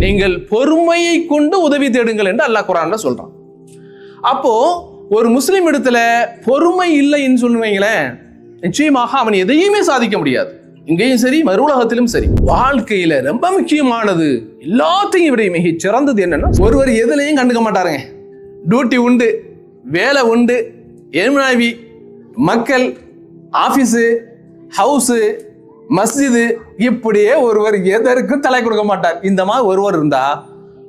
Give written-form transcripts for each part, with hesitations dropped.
நீங்கள் பொறுமையை கொண்டு உதவி தேடுங்கள் என்று அல்லாஹ் குர்ஆன்ல சொல்றான். அப்போ ஒரு முஸ்லிம் இடத்துல பொறுமை இல்லைன்னு சொல்லுவீங்களேன், நிச்சயமாக அவன் எதையுமே சாதிக்க முடியாது. இங்கேயும் சரி மறுஉலகத்திலும் சரி. வாழ்க்கையில ரொம்ப முக்கியமானது, எல்லாத்தையும் விட மிக சிறந்தது என்னன்னா, ஒருவர் எதுலையும் கண்டுக்க மாட்டாருங்க. டியூட்டி உண்டு, வேலை உண்டு, எம்னாவி, மக்கள், ஆபீஸு, ஹவுஸு, மஸ்ஜிது, இப்படியே ஒருவர் எதற்கும் தலை கொடுக்க மாட்டார். இந்த மாதிரி ஒருவர் இருந்தா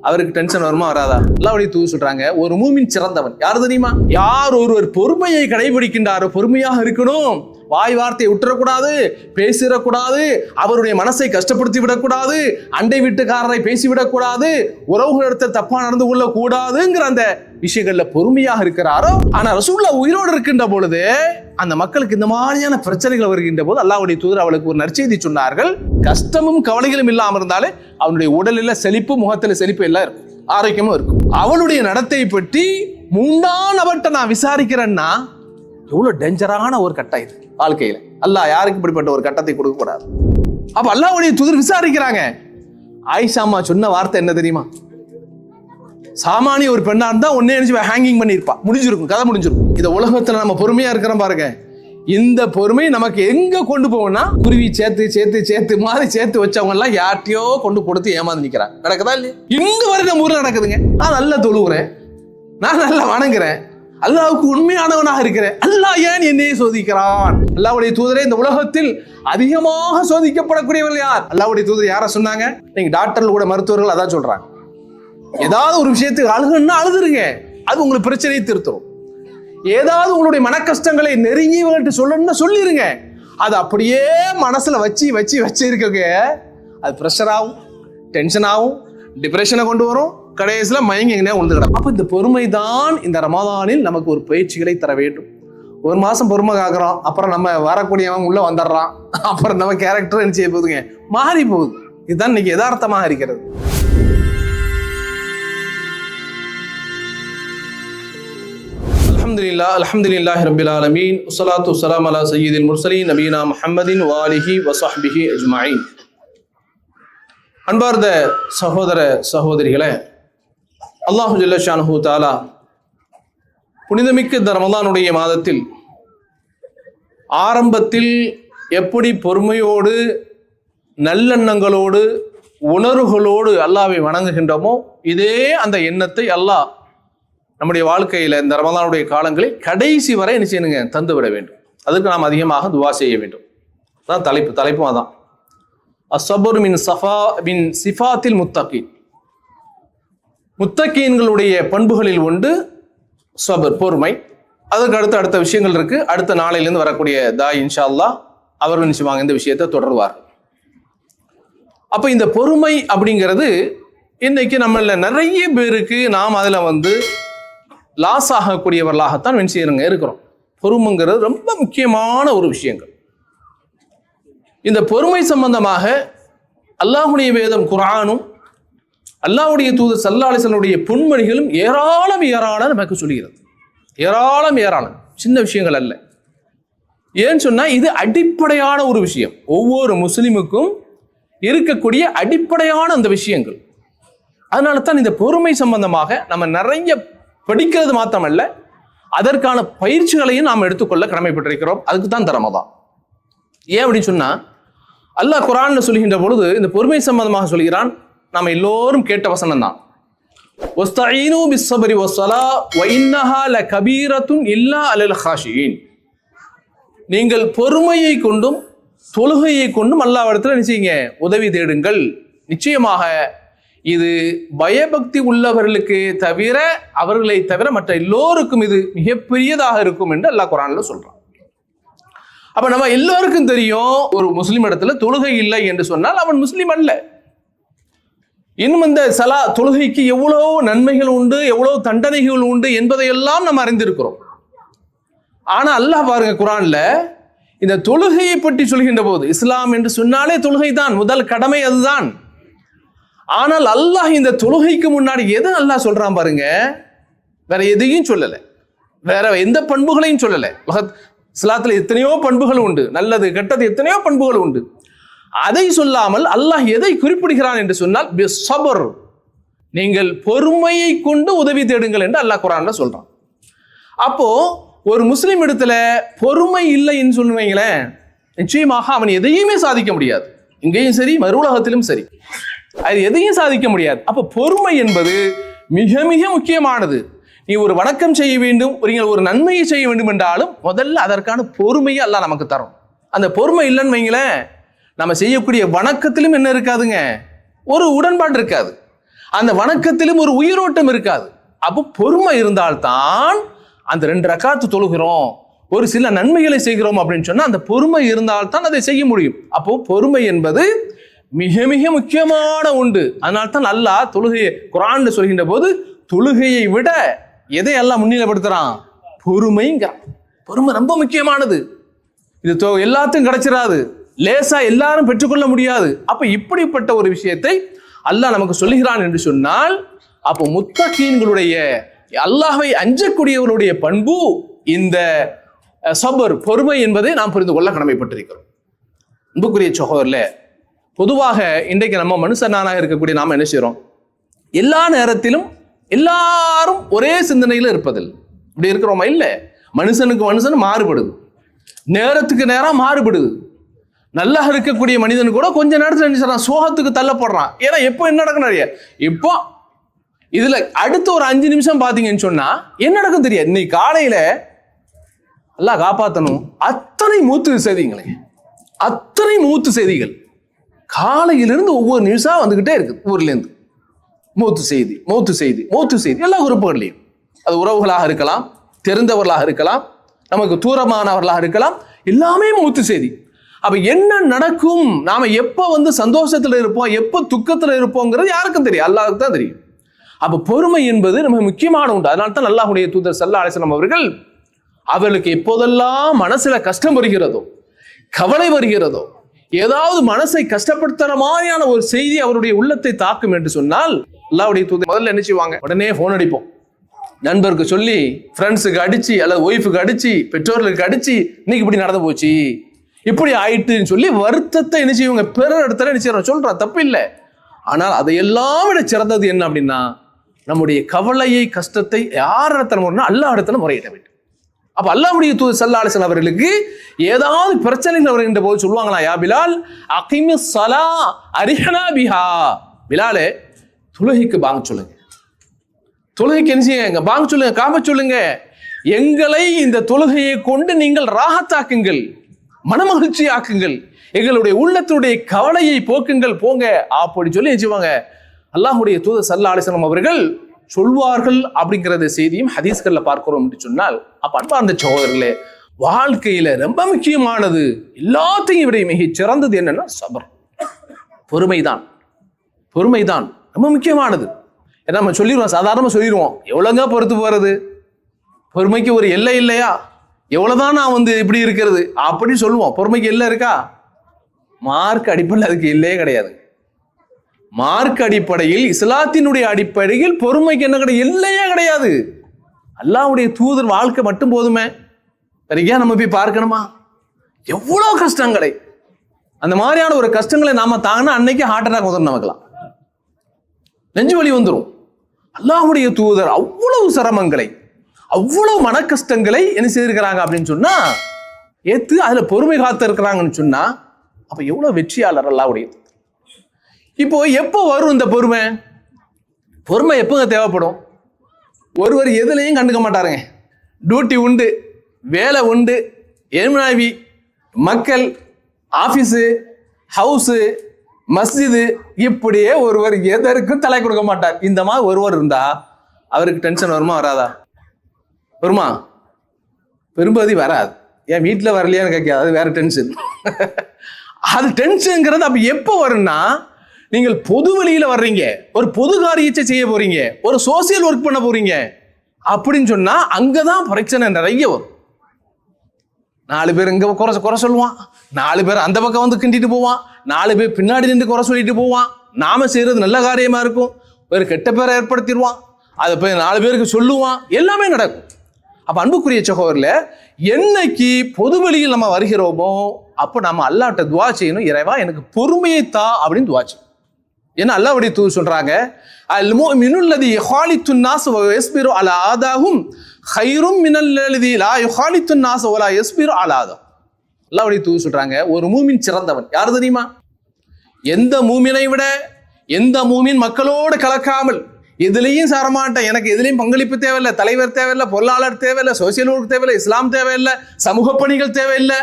அவருக்கு டென்ஷன் வருமா வராதா? அல்லாஹ்வுடைய தூதர் சொல்றாங்க, ஒரு மூமின் சிறந்தவன் யார் தெரியுமா? யார் ஒருவர் பொறுமையை கடைபிடிக்கின்றாரோ, பொறுமையாக இருக்கணும், வாய் வார்த்தையை விட்டுறக்கூடாது, பேசிடக்கூடாது, அவருடைய மனசை கஷ்டப்படுத்தி விடக்கூடாது, அண்டை வீட்டுக்காரரை பேசிவிடக்கூடாது, உறவுகளிடத்தில் தப்பா நடந்து கொள்ள கூடாதுங்கிற அந்த விஷயங்கள்ல பொறுமையாக இருக்கிறாரோ. ஆனா ரசூலுல்லாஹ் உயிரோடு இருக்கின்ற பொழுது அந்த மக்களுக்கு இந்த மாதிரியான பிரச்சனைகள் வருகின்ற போது அல்லாஹ்வுடைய தூதர் அவளுக்கு ஒரு நற்செய்தி சொன்னார்கள். கஷ்டமும் கவலைகளும் இல்லாமல் இருந்தாலே அவனுடைய உடலில் செழிப்பு, முகத்தில் செழிப்பு எல்லாம் இருக்கும், ஆரோக்கியமும் இருக்கும். அவளுடைய நடத்தை பற்றி முன்னாள் நபர்கிட்ட நான் விசாரிக்கிறேன்னா எவ்வளவு டேஞ்சரான ஒரு கட்டம் இது வாழ்க்கையில. அல்லாஹ் யாருக்கு இப்படிப்பட்ட ஒரு கட்டத்தை கொடுக்க கூடாது. அப்ப அல்லாஹ்வுடைய தூதர் விசாரிக்கிறாங்க. ஆயிஷா அம்மா சொன்ன வார்த்தை என்ன தெரியுமா? சாமானிய ஒரு பெண்ணா இருந்தா ஒன்னே நினைச்சு ஹேங்கிங் பண்ணிருப்பா, முடிஞ்சிருக்கும், கதை முடிஞ்சிருக்கும். இந்த உலகத்துல நம்ம பொறுமையா இருக்கிறோம் பாருங்க, இந்த பொறுமை நமக்கு எங்க கொண்டு போவோம்னா, குருவி சேர்த்து சேர்த்து சேர்த்து மாதிரி சேர்த்து வச்சவங்க எல்லாம் யார்ட்டையோ கொண்டு கொடுத்து ஏமாந்து நிக்கிறாங்க. நடக்குதா இல்லையா? இங்க வரை நம்ம ஊர்ல நடக்குதுங்க. நான் நல்லா தொழுகிறேன், நான் நல்லா வணங்குறேன், அல்லாஹ்வுக்கு உண்மையானவனாக இருக்கிறேன், அல்லாஹ் ஏன் என்னையே சோதிக்கிறான்? அல்லாஹ்வுடைய தூதரே, இந்த உலகத்தில் அதிகமாக சோதிக்கப்படக்கூடியவர்கள் யார்? அல்லாஹ்வுடைய தூதர் யார சொன்னாங்க? நீங்க டாக்டர்கள் கூட மருத்துவர்கள் அதான் சொல்றாங்க. ஏதாவது ஒரு விஷயத்துக்கு அழுகுன்னா அழுதுருங்க, அது உங்களுக்கு பிரச்சனையை திருத்தும். ஏதாவது உங்களுடைய மன கஷ்டங்களை நெருங்கிட்டு சொல்லணும்னா சொல்லிருங்க, அது அப்படியே மனசுல வச்சு வச்சு வச்சு இருக்க அது பிரஷர் ஆகும், டென்ஷன் ஆகும், டிப்ரெஷனை கொண்டு வரும், கடைசியில் மயங்கி எங்கனே உழுந்துக்கிடும். அப்போ இந்த பொறுமை தான் இந்த ரமதானில் நமக்கு ஒரு பயிற்சிகளை தர வேண்டும். ஒரு மாசம் பொறுமை காக்குறோம், அப்புறம் நம்ம வரக்கூடியவன் உள்ள வந்துடுறான், அப்புறம் நம்ம கேரக்டர் என்ன செய்ய போகுதுங்க, மாறி போகுது. இதுதான் இன்னைக்கு யதார்த்தமாக இருக்கிறது. அல்ஹம்துலில்லாஹி ரப்பில் ஆலமீன், வஸ்ஸலாத்து வஸ்ஸலாமு அலா சய்யிதில் முர்ஸலீன் நபியினா முஹம்மதின் வ ஆலிஹி வ ஸஹ்பிஹி அஜ்மஈன். அன்பார்ந்த சகோதர சகோதரிகளே, அல்லாஹு ஜல்ல ஷானுஹு தஆலா புனிதமிக்க இந்த ரமலானுடைய மாதத்தில் ஆரம்பத்தில் எப்படி பொறுமையோடு நல்லெண்ணங்களோடு உணர்வுகளோடு அல்லாஹ்வை வணங்குகின்றோமோ, இதே அந்த எண்ணத்தை அல்லாஹ் நம்முடைய வாழ்க்கையில் இந்த ரமலானுடைய காலங்களில் கடைசி வரை என்ன செய்யணுங்க, தந்து விட வேண்டும். அதுக்கு நாம் அதிகமாக துவா செய்ய வேண்டும். அதான் தலைப்பும் அதான். அஸ்ஸபுர் மின் சிஃபாத்தில் முத்தகீன். முத்தகீன்களுடைய பண்புகளில் ஒன்று சபர், பொறுமை. அதுக்கு அடுத்த விஷயங்கள் இருக்கு. அடுத்த நாளையிலிருந்து வரக்கூடிய தாய் இன்ஷா அல்லாஹ் அவர்கள் நிச்சயமாக இந்த விஷயத்தை தொடர்வார்கள். அப்ப இந்த பொறுமை அப்படிங்கிறது இன்னைக்கு நம்மள நிறைய பேருக்கு நாம் அதுல லாஸ் ஆகக்கூடியவர்களாகத்தான் இருக்கிறோம். பொறுமைங்கிறது ரொம்ப முக்கியமான ஒரு விஷயங்கள். இந்த பொறுமை சம்பந்தமாக அல்லாஹ்வுடைய வேதம் குர்ஆனும் அல்லாஹ்வுடைய தூதர் ஸல்லல்லாஹு அலைஹி வஸல்லம் பொன்மொழிகளும் ஏராளம் நமக்கு சொல்கிறது. ஏராளம் சின்ன விஷயங்கள் அல்ல. ஏன்னு சொன்னா இது அடிப்படையான ஒரு விஷயம், ஒவ்வொரு முஸ்லிமுக்கும் இருக்கக்கூடிய அடிப்படையான அந்த விஷயங்கள். அதனால தான் இந்த பொறுமை சம்பந்தமாக நம்ம நிறைய படிக்கிறது மாத்திரமல்ல, அதற்கான பயிற்சிகளையும் நாம் எடுத்துக்கொள்ள கடமைப்பட்டிருக்கிறோம். அதுக்கு தான் இந்த ரமதான். ஏன் அப்படின்னு சொன்னா, அல்லாஹ் குர்ஆன்ல சொல்கின்ற பொழுது இந்த பொறுமை சம்பந்தமாக சொல்கிறான். நாம எல்லோரும் கேட்ட வசனம் தான், வஸ்தஈனு பிஸ்ஸப்ரி வஸ்ஸலா வ இன்னஹா லகபீரத்துன் இல்லா அலல் காஷியின். நீங்கள் பொறுமையை கொண்டும் தொழுகையை கொண்டும் அல்லாஹ்விடத்தில் என்ன செய்யுங்க, உதவி தேடுங்கள். நிச்சயமாக இது பயபக்தி உள்ளவர்களுக்கு தவிர, அவர்களை தவிர மற்ற எல்லோருக்கும் இது மிகப்பெரியதாக இருக்கும் என்று அல்லாஹ் குர்ஆன்ல சொல்றான். அப்ப நம்ம எல்லோருக்கும் தெரியும், ஒரு முஸ்லிம் இடத்துல தொழுகை இல்லை என்று சொன்னால் அவன் முஸ்லிம் அல்ல. இன்னும் இந்த தொழுகைக்கு எவ்வளவு நன்மைகள் உண்டு, எவ்வளவு தண்டனைகள் உண்டு என்பதையெல்லாம் நம்ம அறிந்திருக்கிறோம். ஆனா அல்லாஹ் பாருங்க, குர்ஆன்ல இந்த தொழுகையை பற்றி சொல்கின்ற போது, இஸ்லாம் என்று சொன்னாலே தொழுகை தான், முதல் கடமை அதுதான். ஆனால் அல்லாஹ் இந்த தொழுகைக்கு முன்னாடி எது அல்லாஹ் சொல்றான் பாருங்க, வேற எதையும் சொல்லல, வேற எந்த பண்புகளையும் சொல்லல. இஸ்லாத்துல எத்தனையோ பண்புகள் உண்டு, நல்லது கெட்டது எத்தனையோ பண்புகள் உண்டு. அதை சொல்லாமல் அல்லாஹ் எதை குறிப்பிடுகிறான் என்று சொன்னால், நீங்கள் பொறுமையை கொண்டு உதவி தேடுங்கள் என்று அல்லாஹ் குர்ஆன்ல சொல்றான். அப்போ ஒரு முஸ்லிம் இடத்துல பொறுமை இல்லைன்னு சொல்லுவீங்களேன், நிச்சயமாக அவன் எதையுமே சாதிக்க முடியாது. இங்கேயும் சரி, மறு உலகத்திலும் சரி, அது எதையும் சாதிக்க முடியாது. அப்போ பொறுமை என்பது மிக மிக முக்கியமானது. நீ ஒரு வணக்கம் செய்ய வேண்டும், ஒரு நன்மையை செய்ய வேண்டும் என்றாலும் முதல்ல அதற்கான பொறுமையை அல்லாஹ் நமக்கு தரும். அந்த பொறுமை இல்லைன்னு வைங்களேன், நம்ம செய்யக்கூடிய வணக்கத்திலும் என்ன இருக்காதுங்க, ஒரு உடன்பாடு இருக்காது. அந்த வணக்கத்திலும் ஒரு உயிரோட்டம் இருக்காது. அப்போ பொறுமை இருந்தால்தான் அந்த 2 ரக்காத்து தொழுகிறோம், ஒரு சில நன்மைகளை செய்கிறோம் அப்படின்னு சொன்னா அந்த பொறுமை இருந்தால்தான் அதை செய்ய முடியும். அப்போ பொறுமை என்பது மிக மிக முக்கியமான உண்டு. அதனால்தான் அல்லாஹ் தொழுகையை குர்ஆன்ல சொல்கின்ற போது தொழுகையை விட எதை எல்லாம் முன்னிலைப்படுத்துறான், பொறுமைங்கிறான். பொறுமை ரொம்ப முக்கியமானது. இது எல்லாத்தையும் கிடைச்சிடாது, லேசா எல்லாரும் பெற்றுக்கொள்ள முடியாது. அப்ப இப்படிப்பட்ட ஒரு விஷயத்தை அல்லாஹ் நமக்கு சொல்லுகிறான் என்று சொன்னால், அப்போ முத்தகீன்களுடைய அல்லாஹ்வை அஞ்சக்கூடியவர்களுடைய பண்பு இந்த சபர், பொறுமை என்பதை நாம் புரிந்து கொள்ள கடமைப்பட்டிருக்கிறோம். அன்புக்குரிய சகோதரர்களே, பொதுவாக இன்றைக்கு நம்ம மனுஷனாக இருக்கக்கூடிய நாம என்ன செய்யறோம், எல்லா நேரத்திலும் எல்லாரும் ஒரே சிந்தனையில இருப்பதில்லை. இப்படி இருக்கிறோமா? இல்ல, மனுஷனுக்கு மனுஷன் மாறுபடுது, நேரத்துக்கு நேரம் மாறுபடுது. நல்லா இருக்கக்கூடிய மனிதன் கூட கொஞ்ச நேரத்தில் என்ன செய்யறான், சோகத்துக்கு தள்ளப்படுறான். ஏன்னா எப்போ என்ன நடக்கும், இப்போ இதுல அடுத்த ஒரு 5 நிமிஷம் பாத்தீங்கன்னு சொன்னா என்ன நடக்கும் தெரியாது. இன்னைக்கு காலையில அல்லாஹ் காப்பாத்தணும், அத்தனை மூத்து செய்திங்களே, அத்தனை மூத்து செய்திகள் காலையிலிருந்து ஒவ்வொரு நிமிஷம் வந்துகிட்டே இருக்குது. ஊர்ல இருந்து மூத்து செய்தி, மூத்து செய்தி, மூத்து செய்தி, எல்லா உறுப்புகள்லையும். அது உறவுகளாக இருக்கலாம், தெரிந்தவர்களாக இருக்கலாம், நமக்கு தூரமானவர்களாக இருக்கலாம், எல்லாமே மூத்து செய்தி. அப்ப என்ன நடக்கும், நாம எப்ப சந்தோஷத்துல இருப்போம், எப்ப துக்கத்துல இருப்போங்கிறது யாருக்கும் தெரியும், அல்லாஹ்வுக்கு தான் தெரியும். அப்ப பொறுமை என்பது நம்ம முக்கியமான உண்டு. அதனால தான் அல்லாஹ்வுடைய தூதர் ஸல்லல்லாஹு அலைஹி வஸல்லம் அவர்கள் அவர்களுக்கு எப்போதெல்லாம் மனசுல கஷ்டம் வருகிறதோ, கவலை வருகிறதோ, ஏதாவது மனசை கஷ்டப்படுத்துற மாதிரியான ஒரு செய்தி அவருடைய உள்ளத்தை தாக்கும் என்று சொன்னால், அல்லாஹ்வுடைய தூதர் முதல்ல என்ன செய்வாங்க, உடனே போன் அடிப்போம், நண்பருக்கு சொல்லி, ஃப்ரெண்ட்ஸுக்கு அடிச்சு, அல்லது ஒய்ஃபுக்கு அடிச்சு, பெற்றோர்களுக்கு அடிச்சு, இன்னைக்கு இப்படி நடந்து போச்சு, இப்படி ஆயிட்டுன்னு சொல்லி வருத்தத்தை என்ன செய்வாங்க, பிறர் இடத்துல என்ன செய்யறோம் சொல்றா, தப்பு இல்லை. ஆனால் அதையெல்லாம் விட சிறந்தது என்ன அப்படின்னா, நம்முடைய கவலையை, கஷ்டத்தை யார் இடத்துல முறைனா அல்லாஹ் இடத்துல முறையிட வேண்டும். அப்ப அல்லாஹ்வுடைய தூதர் ஸல்லல்லாஹு அலைஹி வஸல்லம் அவர்களுக்கு ஏதாவது பிரச்சனைகள் வருகின்ற போது சொல்லுவாங்களா, யா பிலால் அகிமிஸ் ஸலா அரிஹனா பிஹா, பிலாலே தொழுகைக்கு பாங்க சொல்லுங்க, தொழுகைக்கு என்ன செய்யுங்க, பாங்க சொல்லுங்க, காம சொல்லுங்க, எங்களை இந்த தொழுகையை கொண்டு நீங்கள் ராஹத்தாக்குங்கள், மனமகிழ்ச்சி ஆக்குங்கள், எங்களுடைய உள்ளத்துடைய கவலையை போக்குங்கள், போங்க அப்படி சொல்லி செய்வாங்க. அல்லாஹ்வுடைய தூதர் ஸல்லல்லாஹு அலைஹி வஸல்லம் அவர்கள் சொல்வார்கள் அப்படிங்கிறத செய்தியும் ஹதீஸ்கள்ல பார்க்கிறோம் என்று சொன்னால், அப்ப அன்பார்ந்த சகோதரர்களே, வாழ்க்கையில ரொம்ப முக்கியமானது, எல்லாத்தையும் விட மிக சிறந்தது என்னன்னா சபர், பொறுமைதான். பொறுமைதான் ரொம்ப முக்கியமானது. ஏன்னா நம்ம சொல்லிடுவோம், சாதாரணமா சொல்லிடுவோம், எவ்வளவுங்க பொறுத்து போறது, பொறுமைக்கு ஒரு எல்லை இல்லையா, எவ்வளவுதான் நான் இப்படி இருக்கிறது அப்படி சொல்லுவோம். பொறுமைக்கு எல்லை இருக்கா? மார்க் அடிப்படையில் அதுக்கு இல்லையே கிடையாது. மார்க் அடிப்படையில், இஸ்லாத்தினுடைய அடிப்படையில் பொறுமைக்கு என்ன கிடையாது, இல்லையே கிடையாது. அல்லாஹ்வுடைய தூதர் வாழ்க்கை மட்டும் போதுமே, சரியா நம்ம போய் பார்க்கணுமா? எவ்வளவு கஷ்டங்களை, அந்த மாதிரியான ஒரு கஷ்டங்களை நாம தாங்கினா அன்னைக்கு ஹார்ட் அட்டாக் வந்துடும், நமக்குலாம் நெஞ்சு வலி வந்துடும். அல்லாஹ்வுடைய தூதர் அவ்வளவு சிரமங்களை, அவ்வளவு மன கஷ்டங்களை என்ன செய்திருக்கிறாங்க அப்படின்னு சொன்னா, ஏத்து அதுல பொறுமை காத்து இருக்கிறாங்கன்னு சொன்னா, அப்ப எவ்வளவு வெற்றியாளர் அல்லாஹ்வுடைய. இப்போ எப்போ வரும் இந்த பொறுமை? பொறுமை எப்போங்க தேவைப்படும்? ஒருவர் எதுலையும் கண்டுக்க மாட்டாருங்க, டியூட்டி உண்டு, வேலை உண்டு, எம்னாவி, மக்கள், ஆபீஸு, ஹவுஸு, மஸ்ஜிது, இப்படியே ஒருவர் எதற்கும் தலை கொடுக்க மாட்டார். இந்த மாதிரி ஒருவர் இருந்தா அவருக்கு டென்ஷன் வருமா வராதா? வருமா? பெரும்பகுதி வராது. ஏன் வீட்டில் வரலையான்னு கேட்காது, அது வேற டென்ஷன். அது டென்ஷனுங்கிறது அப்ப எப்போ வரும்னா, நீங்கள் பொது வெளியில வர்றீங்க, ஒரு பொது காரியத்தை செய்ய போறீங்க, ஒரு சோசியல் ஒர்க் பண்ண போறீங்க அப்படின்னு சொன்னா அங்கதான் பிரச்சனை நிறைய வரும். 4 பேர் இங்க குறை சொல்லுவான், 4 பேர் அந்த பக்கம் கிண்டிட்டு போவான், 4 பேர் பின்னாடி நின்று குறை சொல்லிட்டு போவான். நாம செய்யறது நல்ல காரியமா இருக்கும், ஒரு கெட்ட பேரை ஏற்படுத்திடுவான், அதை போய் 4 பேருக்கு சொல்லுவான், எல்லாமே நடக்கும். அப்ப அன்புக்குரிய சகோதரர்ல, என்னைக்கு பொது வெளியில் நம்ம வருகிறோமோ அப்ப நம்ம அல்லாஹ்ட்ட துஆ செய்யணும், இறைவா எனக்கு பொறுமையை தா அப்படின்னு துஆ செய்யணும். ஏன்னா அல்லாஹ்வுடைய தூதர் சொல்றாங்க, அல் முஃமினு அல்லதி யுகாலித்து الناس ويصبر على آذاهم خير من الذي لا يخالط الناس ولا يصبر على آذاهم. அல்லாஹ்வுடைய தூதர் சொல்றாங்க, ஒரு மூமின் சிறந்தவன் யார் தெரியுமா? எந்த மூமினை விட எந்த மூமின் மக்களோடு கலக்காமல் எதுலையும் சாரமாட்டேன், எனக்கு எதுலையும் பங்களிப்பு தேவையில்லை, தலைவர் தேவையில்லை, பொருளாளர் தேவையில்லை, சோசியல் ஒர்க் தேவையில்லை, இஸ்லாம் தேவையில்லை, சமூக பணிகள் தேவையில்லை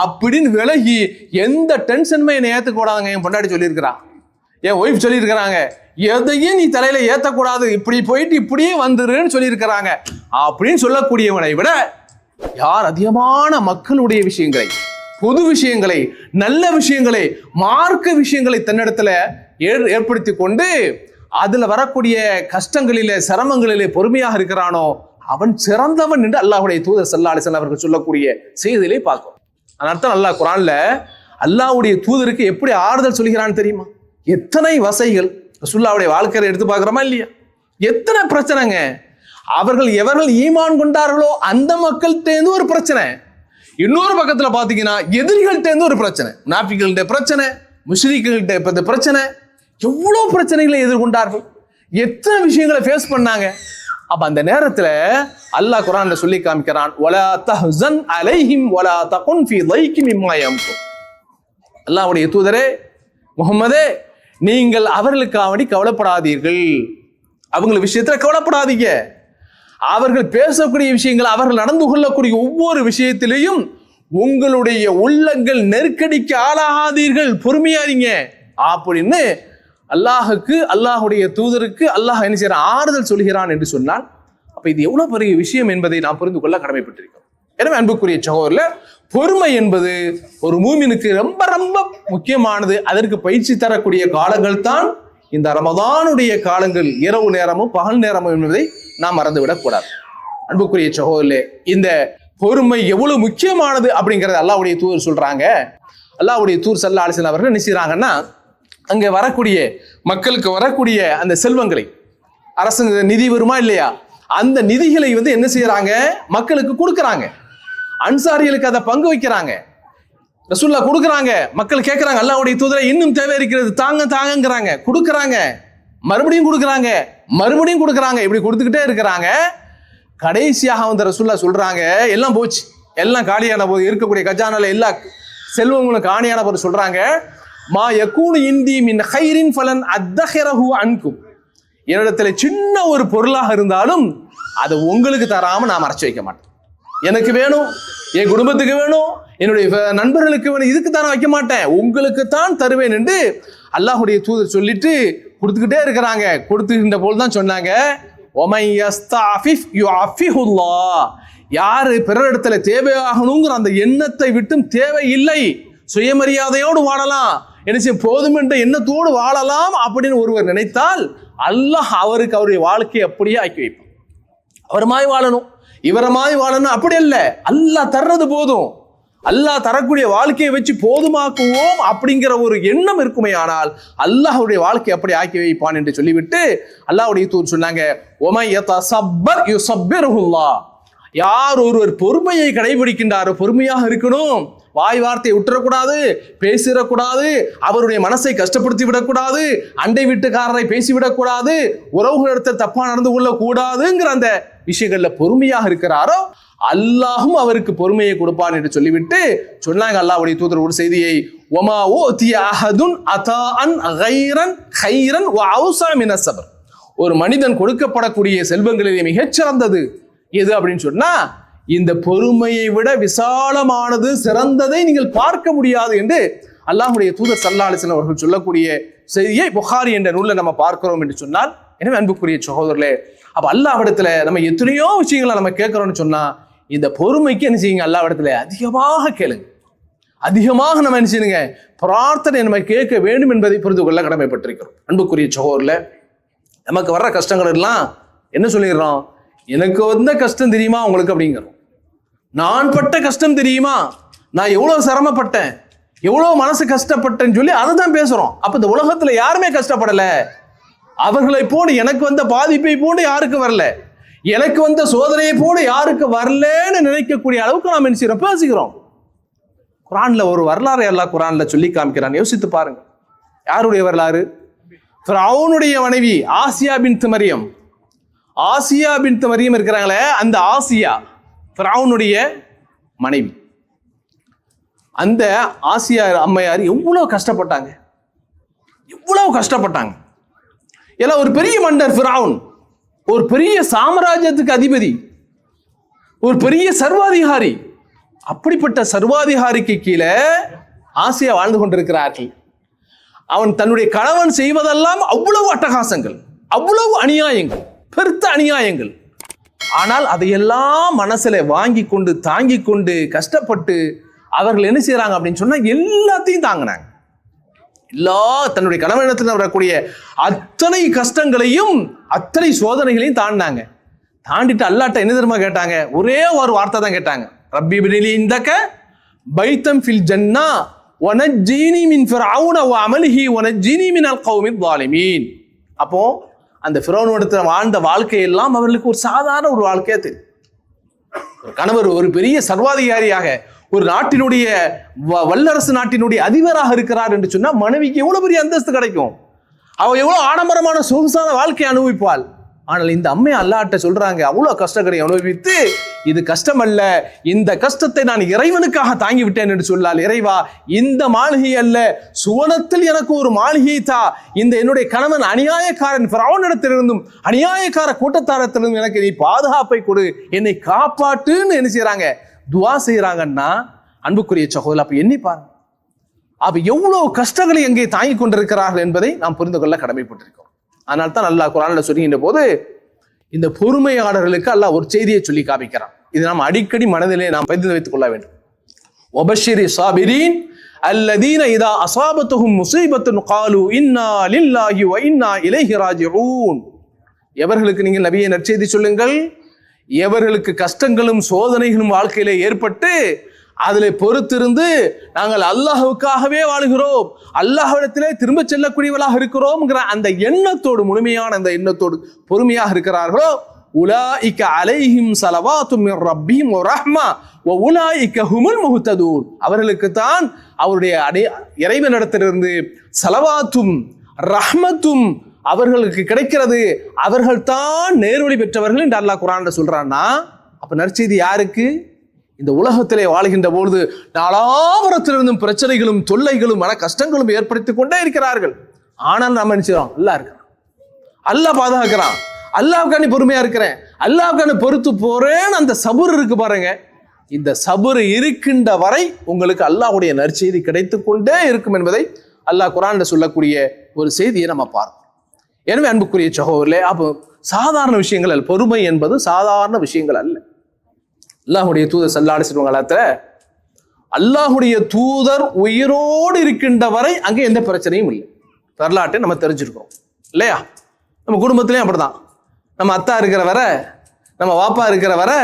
அப்படின்னு விலகி எந்த டென்ஷனுமே என்னை ஏற்றக்கூடாதுங்க. என் பொண்டாட்டி சொல்லியிருக்கிறா, என் ஒய்ஃப் சொல்லியிருக்கிறாங்க, எதையும் நீ தலையில ஏற்றக்கூடாது, இப்படி போயிட்டு இப்படியே வந்துருன்னு சொல்லியிருக்கிறாங்க அப்படின்னு சொல்லக்கூடியவனை விட யார் அதிகமான மக்களுடைய விஷயங்களை, பொது விஷயங்களை, நல்ல விஷயங்களை, மார்க்க விஷயங்களை தன்னிடத்துல ஏற்படுத்தி கொண்டு அதுல வரக்கூடிய கஷ்டங்களிலே சிரமங்களிலே பொறுமையாக இருக்கிறானோ அவன் சிறந்தவன் என்று அல்லாஹ்வுடைய தூதர் ஸல்லல்லாஹு அலைஹி வஸல்லம் அவர்கள் சொல்லக்கூடிய செய்தியிலே பார்க்கிறோம். அதனால்தான் அல்லாஹ் குர்ஆன்ல அல்லாஹ்வுடைய தூதருக்கு எப்படி ஆறுதல் சொல்கிறான்னு தெரியுமா? எத்தனை வசைகள் ரசூலுல்லாஹ்வுடைய வாழ்க்கையை எடுத்து பார்க்கிறோமா இல்லையா? எத்தனை பிரச்சனைங்க. அவர்கள் எவர்கள் ஈமான் கொண்டார்களோ அந்த மக்கள்கிட்ட ஒரு பிரச்சனை, இன்னொரு பக்கத்துல பாத்தீங்கன்னா எதிரிகள்கிட்ட ஒரு பிரச்சனை, முனாஃபிக்குகள்கிட்ட பிரச்சனை, முஷ்ரிக்குகள்கிட்ட பிரச்சனை, எவ்வளவு பிரச்சனைகளை எதிர்கொண்டார்கள், எத்தனை விஷயங்களை ஃபேஸ் பண்ணாங்க. அப்ப அந்த நேரத்துல அல்லாஹ் குர்ஆன்ல சொல்லி காமிக்கிறான், வலா தஹ்ஸன் அலைஹிம் வலா தகுன் ஃபீ தைக்கி மிம்மா யம்குர். அல்லாஹ்வுடைய தூதரே முஹம்மதே, நீங்கள் அவர்களுக்காக கவலைப்படாதீர்கள், அவங்க விஷயத்துல கவலைப்படாதீங்க. அவர்கள் பேசக்கூடிய விஷயங்கள், அவர்கள் நடந்து கொள்ளக்கூடிய ஒவ்வொரு விஷயத்திலையும் உங்களுடைய உள்ளங்கள் நெருக்கடிக்கு ஆளாகாதீர்கள், பொறுமையாதீங்க அப்படின்னு அல்லாஹுக்கு, அல்லாஹுடைய தூதருக்கு அல்லாஹ் என்ன செய்யறான், ஆறுதல் சொல்கிறான் என்று சொன்னால் அப்ப இது எவ்வளவு பெரிய விஷயம் என்பதை நாம் புரிந்து கொள்ள கடமைப்பட்டிருக்கிறோம். எனவே அன்புக்குரிய சகோதரர்களே, பொறுமை என்பது ஒரு மூமினுக்கு ரொம்ப ரொம்ப முக்கியமானது. அதற்கு பயிற்சி தரக்கூடிய காலங்கள் தான் இந்த ரமதானுடைய காலங்கள், இரவு நேரமும் பகல் நேரமும் என்பதை நாம் மறந்துவிடக் கூடாது. அன்புக்குரிய சகோதரர்களே, இந்த பொறுமை எவ்வளவு முக்கியமானது அப்படிங்கறது அல்லாஹ்வுடைய தூதர் சொல்றாங்க. அல்லாஹ்வுடைய தூதர் ஸல்லல்லாஹு அலைஹி வஸல்லம் அவர்கள் என்ன செய்றாங்கன்னா, அங்கே வரக்கூடிய மக்களுக்கு வரக்கூடிய அந்த செல்வங்களை, அரசு நிதி வருமா இல்லையா, அந்த நிதிகளை என்ன செய்யறாங்க, மக்களுக்கு கொடுக்கறாங்க. அன்சாரிகளுக்கு அதை பங்கு வைக்கிறாங்க. ரசூலுல்லாஹ் கொடுக்கறாங்க, மக்கள் கேட்கறாங்க, அல்லாஹ்வுடைய தூதரை இன்னும் தேவை இருக்கிறது, தாங்க தாங்கங்கிறாங்க, கொடுக்கறாங்க, மறுபடியும் கொடுக்கறாங்க, மறுபடியும் கொடுக்கறாங்க, இப்படி கொடுத்துக்கிட்டே இருக்கிறாங்க. கடைசியாக ரசூலுல்லாஹ் சொல்றாங்க, எல்லாம் போச்சு, எல்லாம் காலியான போது, இருக்கக்கூடிய கஜானால எல்லா செல்வங்களும் காலியான போது சொல்றாங்க, மா யகூனு இந்தி மின் கைரின் ஃபலன் அத்தஹிரஹு அன்கும். என்னிடத்துல சின்ன ஒரு பொருளாக இருந்தாலும் அதை உங்களுக்கு தராம நான் மறைச்சு வைக்க மாட்டேன். எனக்கு வேணும், என் குடும்பத்துக்கு வேணும், என்னுடைய நண்பர்களுக்கு வேணும், இதுக்கு தான் வைக்க மாட்டேன், உங்களுக்கு தான் தருவேன் என்று அல்லாஹ்வுடைய தூதர் சொல்லிட்டு கொடுத்துக்கிட்டே இருக்கிறாங்க. கொடுத்துக்கின்ற போது தான் சொன்னாங்க, ஒமை யஸ்தஅஃபிஃப் யுஅஃபிஹுல்லாஹ். யாரு பிறரிடத்துல தேவையாகணுங்கிற அந்த எண்ணத்தை விட்டும் தேவையில்லை, சுயமரியாதையோடு வாழலாம், என்ன போதும் என்ற எண்ணத்தோடு வாழலாம் அப்படின்னு ஒருவர் நினைத்தால் அல்லாஹ் அவருக்கு அவருடைய வாழ்க்கையை அப்படியே ஆக்கி வைப்பான். அவர் மாதிரி வாழணும், இவரை மாதிரி வாழணும் அப்படி அல்ல, அல்லாஹ் தர்றது போதும், அல்லாஹ் தரக்கூடிய வாழ்க்கையை வச்சு போதுமாக்குவோம் அப்படிங்கிற ஒரு எண்ணம் இருக்குமே, ஆனால் அல்லாஹ்வுடைய வாழ்க்கையை அப்படி ஆக்கி வைப்பான் என்று சொல்லிவிட்டு அல்லாஹ்வுடைய தூதர் சொன்னாங்க, ஒமை யதஸப்பர் யுஸப்பிருஹுல்லாஹ். யார் ஒருவர் பொறுமையை கடைபிடிக்கின்றாரோ, பொறுமையாக இருக்கணும், வாய் வார்த்தையை விட்டுறக்கூடாது, பேசிடக்கூடாது, அவருடைய மனசை கஷ்டப்படுத்தி விடக்கூடாது, அண்டை வீட்டுக்காரரை பேசிவிடக்கூடாது, உறவுகளிடத்தை தப்பா நடந்து கொள்ளக்கூடாதுங்கிற அந்த விஷயங்கள்ல பொறுமையாக இருக்கிறாரோ அல்லாஹும் அவருக்கு பொறுமையை கொடுப்பான் என்று சொல்லிவிட்டு சொன்னாங்க அல்லாஹ்வுடைய தூதர் ஒரு செய்தியை, வமா ஊதிய அஹதுன் அதான் கைரன் கைரன் வ அவ்ஸா மின ஸப்ர். ஒரு மனிதன் கொடுக்கப்படக்கூடிய செல்வங்களிலே மிகச்சிறந்தது எது அப்படின்னு சொன்னா, இந்த பொறுமையை விட விசாலமானது, சிறந்ததை நீங்கள் பார்க்க முடியாது என்று அல்லாஹ்வுடைய தூதர் ஸல்லல்லாஹு அலைஹி வஸல்லம் அவர்கள் சொல்லக்கூடிய செய்தியை புகாரி என்ற நூலில் நம்ம பார்க்கிறோம் என்று சொன்னால், எனவே அன்புக்குரிய சகோதரர்களே, அப்ப அல்லாஹ்விடத்துல நம்ம எத்தனையோ விஷயங்களை நம்ம கேட்கிறோம்னு சொன்னா, இந்த பொறுமைக்கு என்ன செய்யுங்க, அல்லாஹ்விடத்துல அதிகமாக கேளுங்க, அதிகமாக நம்ம என்ன செய்யுங்க, பிரார்த்தனை நம்ம கேட்க வேண்டும் என்பதை புரிந்து கொள்ள கடமைப்பட்டிருக்கிறோம். அன்புக்குரிய சகோதரர்களே, நமக்கு வர்ற கஷ்டங்கள் எல்லாம் என்ன சொல்லிடுறோம், எனக்கு வந்த கஷ்டம் தெரியுமா உங்களுக்கு அப்படிங்கிறோம். நான் பட்ட கஷ்டம் தெரியுமா, நான் எவ்வளவு சிரமப்பட்டேன், எவ்வளவு மனசு கஷ்டப்பட்டேன்னு சொல்லி அதை தான் பேசுறோம். அப்ப இந்த உலகத்துல யாருமே கஷ்டப்படல, அவர்களை போல எனக்கு வந்த பாதிப்பை போல யாருக்கு வரல, எனக்கு வந்த சோதனையை போல யாருக்கு வரலன்னு நினைக்கக்கூடிய அளவுக்கு நாம் என்ன செய்யறோம், பேசுகிறோம். குர்ஆன்ல ஒரு வரலாறு அல்லாஹ் குர்ஆன்ல சொல்லி காமிக்கிறான், யோசித்து பாருங்க. யாருடைய வரலாறு? ஃபிரௌனுடைய மனைவி ஆசியா பின்த் மரியம், ஆசியா பின்த் மரியம் இருக்கிறாங்களே, அந்த ஆசியா ஃபிரௌனுடைய மனைவி. அந்த ஆசியா அம்மையார் எவ்வளவு கஷ்டப்பட்டாங்க, எவ்வளவு கஷ்டப்பட்டாங்க. எல்லாம் ஒரு பெரிய மன்னர் ஃபிரௌன், ஒரு பெரிய சாம்ராஜ்யத்துக்கு அதிபதி, ஒரு பெரிய சர்வாதிகாரி. அப்படிப்பட்ட சர்வாதிகாரிக்கு கீழே ஆசியா வாழ்ந்து கொண்டிருக்கிறார்கள். அவன் தன்னுடைய கணவன் செய்வதெல்லாம் அவ்வளவு அட்டகாசங்கள், அவ்வளவு அநியாயங்கள், பெருத்த அநியாயங்கள். ஆனால் அதையெல்லாம் மனசுல வாங்கி கொண்டு தாங்கி கொண்டு கஷ்டப்பட்டு அவர்கள் என்ன செய்யறாங்க அப்படின்னு சொன்னா எல்லாத்தையும் தாங்கினாங்க. தன்னுடைய கணவனிடத்தில் வரக்கூடிய அத்தனை கஷ்டங்களையும் அத்தனை சோதனைகளையும் தாண்டினாங்க. தாண்டிட்டு அல்லாஹ்ட்ட என்ன தெரியுமா கேட்டாங்க? ஒரே ஒரு வார்த்தை தான் கேட்டாங்க, ரப்பி பினிலி இந்தக பைத்தம் ஃபில் ஜன்னா வனஜ்ஜினி மின் ஃபிரௌன வ அமலிஹி வனஜ்ஜினி மினல் கௌமில் ஸாலிமீன். அப்போ அந்த ஃபிரௌனிடத்தில் வாழ்ந்த வாழ்க்கையெல்லாம் அவர்களுக்கு ஒரு சாதாரண ஒரு வாழ்க்கையா தெரியும். ஒரு கணவர் ஒரு பெரிய சர்வாதிகாரியாக ஒரு நாட்டினுடைய வல்லரசு நாட்டினுடைய அதிபராக இருக்கிறார் என்று சொன்னா மனைவிக்கு எவ்வளவு பெரிய அந்தஸ்து கிடைக்கும், அவ எவ்வளவு ஆடம்பரமான சொகுசான வாழ்க்கையை அனுபவிப்பாள். ஆனால் இந்த அம்மையை அல்லாஹ்ட்ட சொல்றாங்க, அவ்வளவு கஷ்டங்களை அனுபவித்து இது கஷ்டம் அல்ல, இந்த கஷ்டத்தை நான் இறைவனுக்காக தாங்கி விட்டேன் என்று சொல்லால், இறைவா இந்த மாளிகை அல்ல, சுவனத்தில் எனக்கு ஒரு மாளிகை தா, இந்த என்னுடைய கணவன் அநியாயக்காரன் ஃபிரௌனிடத்திலிருந்தும் அநியாயக்கார கூட்டத்தாரத்திலிருந்தும் எனக்கு நீ பாதுகாப்பை கொடு, என்னை காப்பாட்டுன்னு என்ன செய்யறாங்க, துவா செய்யறாங்கன்னா அன்புக்குரிய சகோதரர், அப்ப எண்ணி பாருங்க, அப்ப எவ்வளவு கஷ்டங்களை எங்கே தாங்கி கொண்டிருக்கிறார்கள் என்பதை நாம் புரிந்து கொள்ள கடமைப்பட்டிருக்கிறோம். அதனால தான் அல்லாஹ் குர்ஆன்ல சொல்லுகின்ற போது இந்த பொறுமையாளர்களுக்கு அல்லாஹ் ஒரு செய்தியை சொல்லி காமிக்கிறான். இது நாம் அடிக்கடி மனதிலே நாம் பதிந்து வைத்துக் கொள்ள வேண்டும். வபஷிரி சாபிரீன் அல்லதீன இதா அஸாபத்துஹும் முஸீபத்துன் காலு இன்னா லில்லாஹி வ இன்னா இலைஹி ராஜிஊன். எவர்களுக்கு நீங்கள் நபியை நற்செய்தி சொல்லுங்கள், எவர்களுக்கு கஷ்டங்களும் சோதனைகளும் வாழ்க்கையிலே ஏற்பட்டு அதில் பொறுத்திருந்து நாங்கள் அல்லாஹ்வுக்காகவே வாழுகிறோம், அல்லாஹ்விடத்திலே திரும்ப செல்லக்கூடியவர்களாக இருக்கிறோம்ங்கிற அந்த எண்ணத்தோடு, முழுமையான அந்த எண்ணத்தோடு பொறுமையாக இருக்கிறார்களோ, உலாயிக அலைஹிம் ஸலவாத்தும் மிர் ரப்பிஹிம் வ ரஹ்மா வ உலாயிக ஹுமுல் முஹ்ததூன். அவர்களுக்கு தான் அவருடைய இறைவனிடத்திலிருந்து ஸலவாத்தும் ரஹ்மத்தும் அவர்களுக்கு கிடைக்கிறது, அவர்கள் தான் நேர்வழி பெற்றவர்கள் என்று அல்லாஹ் குர்ஆன்ல சொல்றான்னா, அப்ப நற்செய்தி யாருக்கு? இந்த உலகத்திலே வாழ்கின்ற பொழுது நாலாவரத்திலிருந்தும் பிரச்சனைகளும் தொல்லைகளும் மன கஷ்டங்களும் ஏற்படுத்திக் கொண்டே இருக்கிறார்கள். ஆனால் நம்ம நினைச்சோம் அல்லாஹ் இருக்கிறான், அல்லாஹ் பாதுகாக்கிறான், அல்லாஹ்வுக்காண்டி பொறுமையா இருக்கிறேன், அல்லாஹ்வுக்காண்டி பொறுத்து போறேன்னு அந்த சபுர் இருக்கு பாருங்க. இந்த சபுர் இருக்கின்ற வரை உங்களுக்கு அல்லாஹ்வுடைய நற்செய்தி கிடைத்துக் கொண்டே இருக்கும் என்பதை அல்லாஹ் குர்ஆன்ல சொல்லக்கூடிய ஒரு செய்தியை நம்ம பார்ப்போம். எனவே அன்புக்குரிய சகோதரர்களே, அப்போ சாதாரண விஷயங்கள் அல்ல, பொறுமை என்பது சாதாரண விஷயங்கள் அல்ல. அல்லாஹ்வுடைய தூதர் ஸல்லல்லாஹு அலைஹி வஸல்லம் காலத்துல அல்லாஹ்வுடைய தூதர் உயிரோடு இருக்கின்ற வரை அங்கே எந்த பிரச்சனையும் இல்லை. வரலாற்றை நம்ம தெரிஞ்சிருக்கிறோம் இல்லையா? நம்ம குடும்பத்திலையும் அப்படிதான். நம்ம அத்தா இருக்கிற வரை, நம்ம வாப்பா இருக்கிற வரை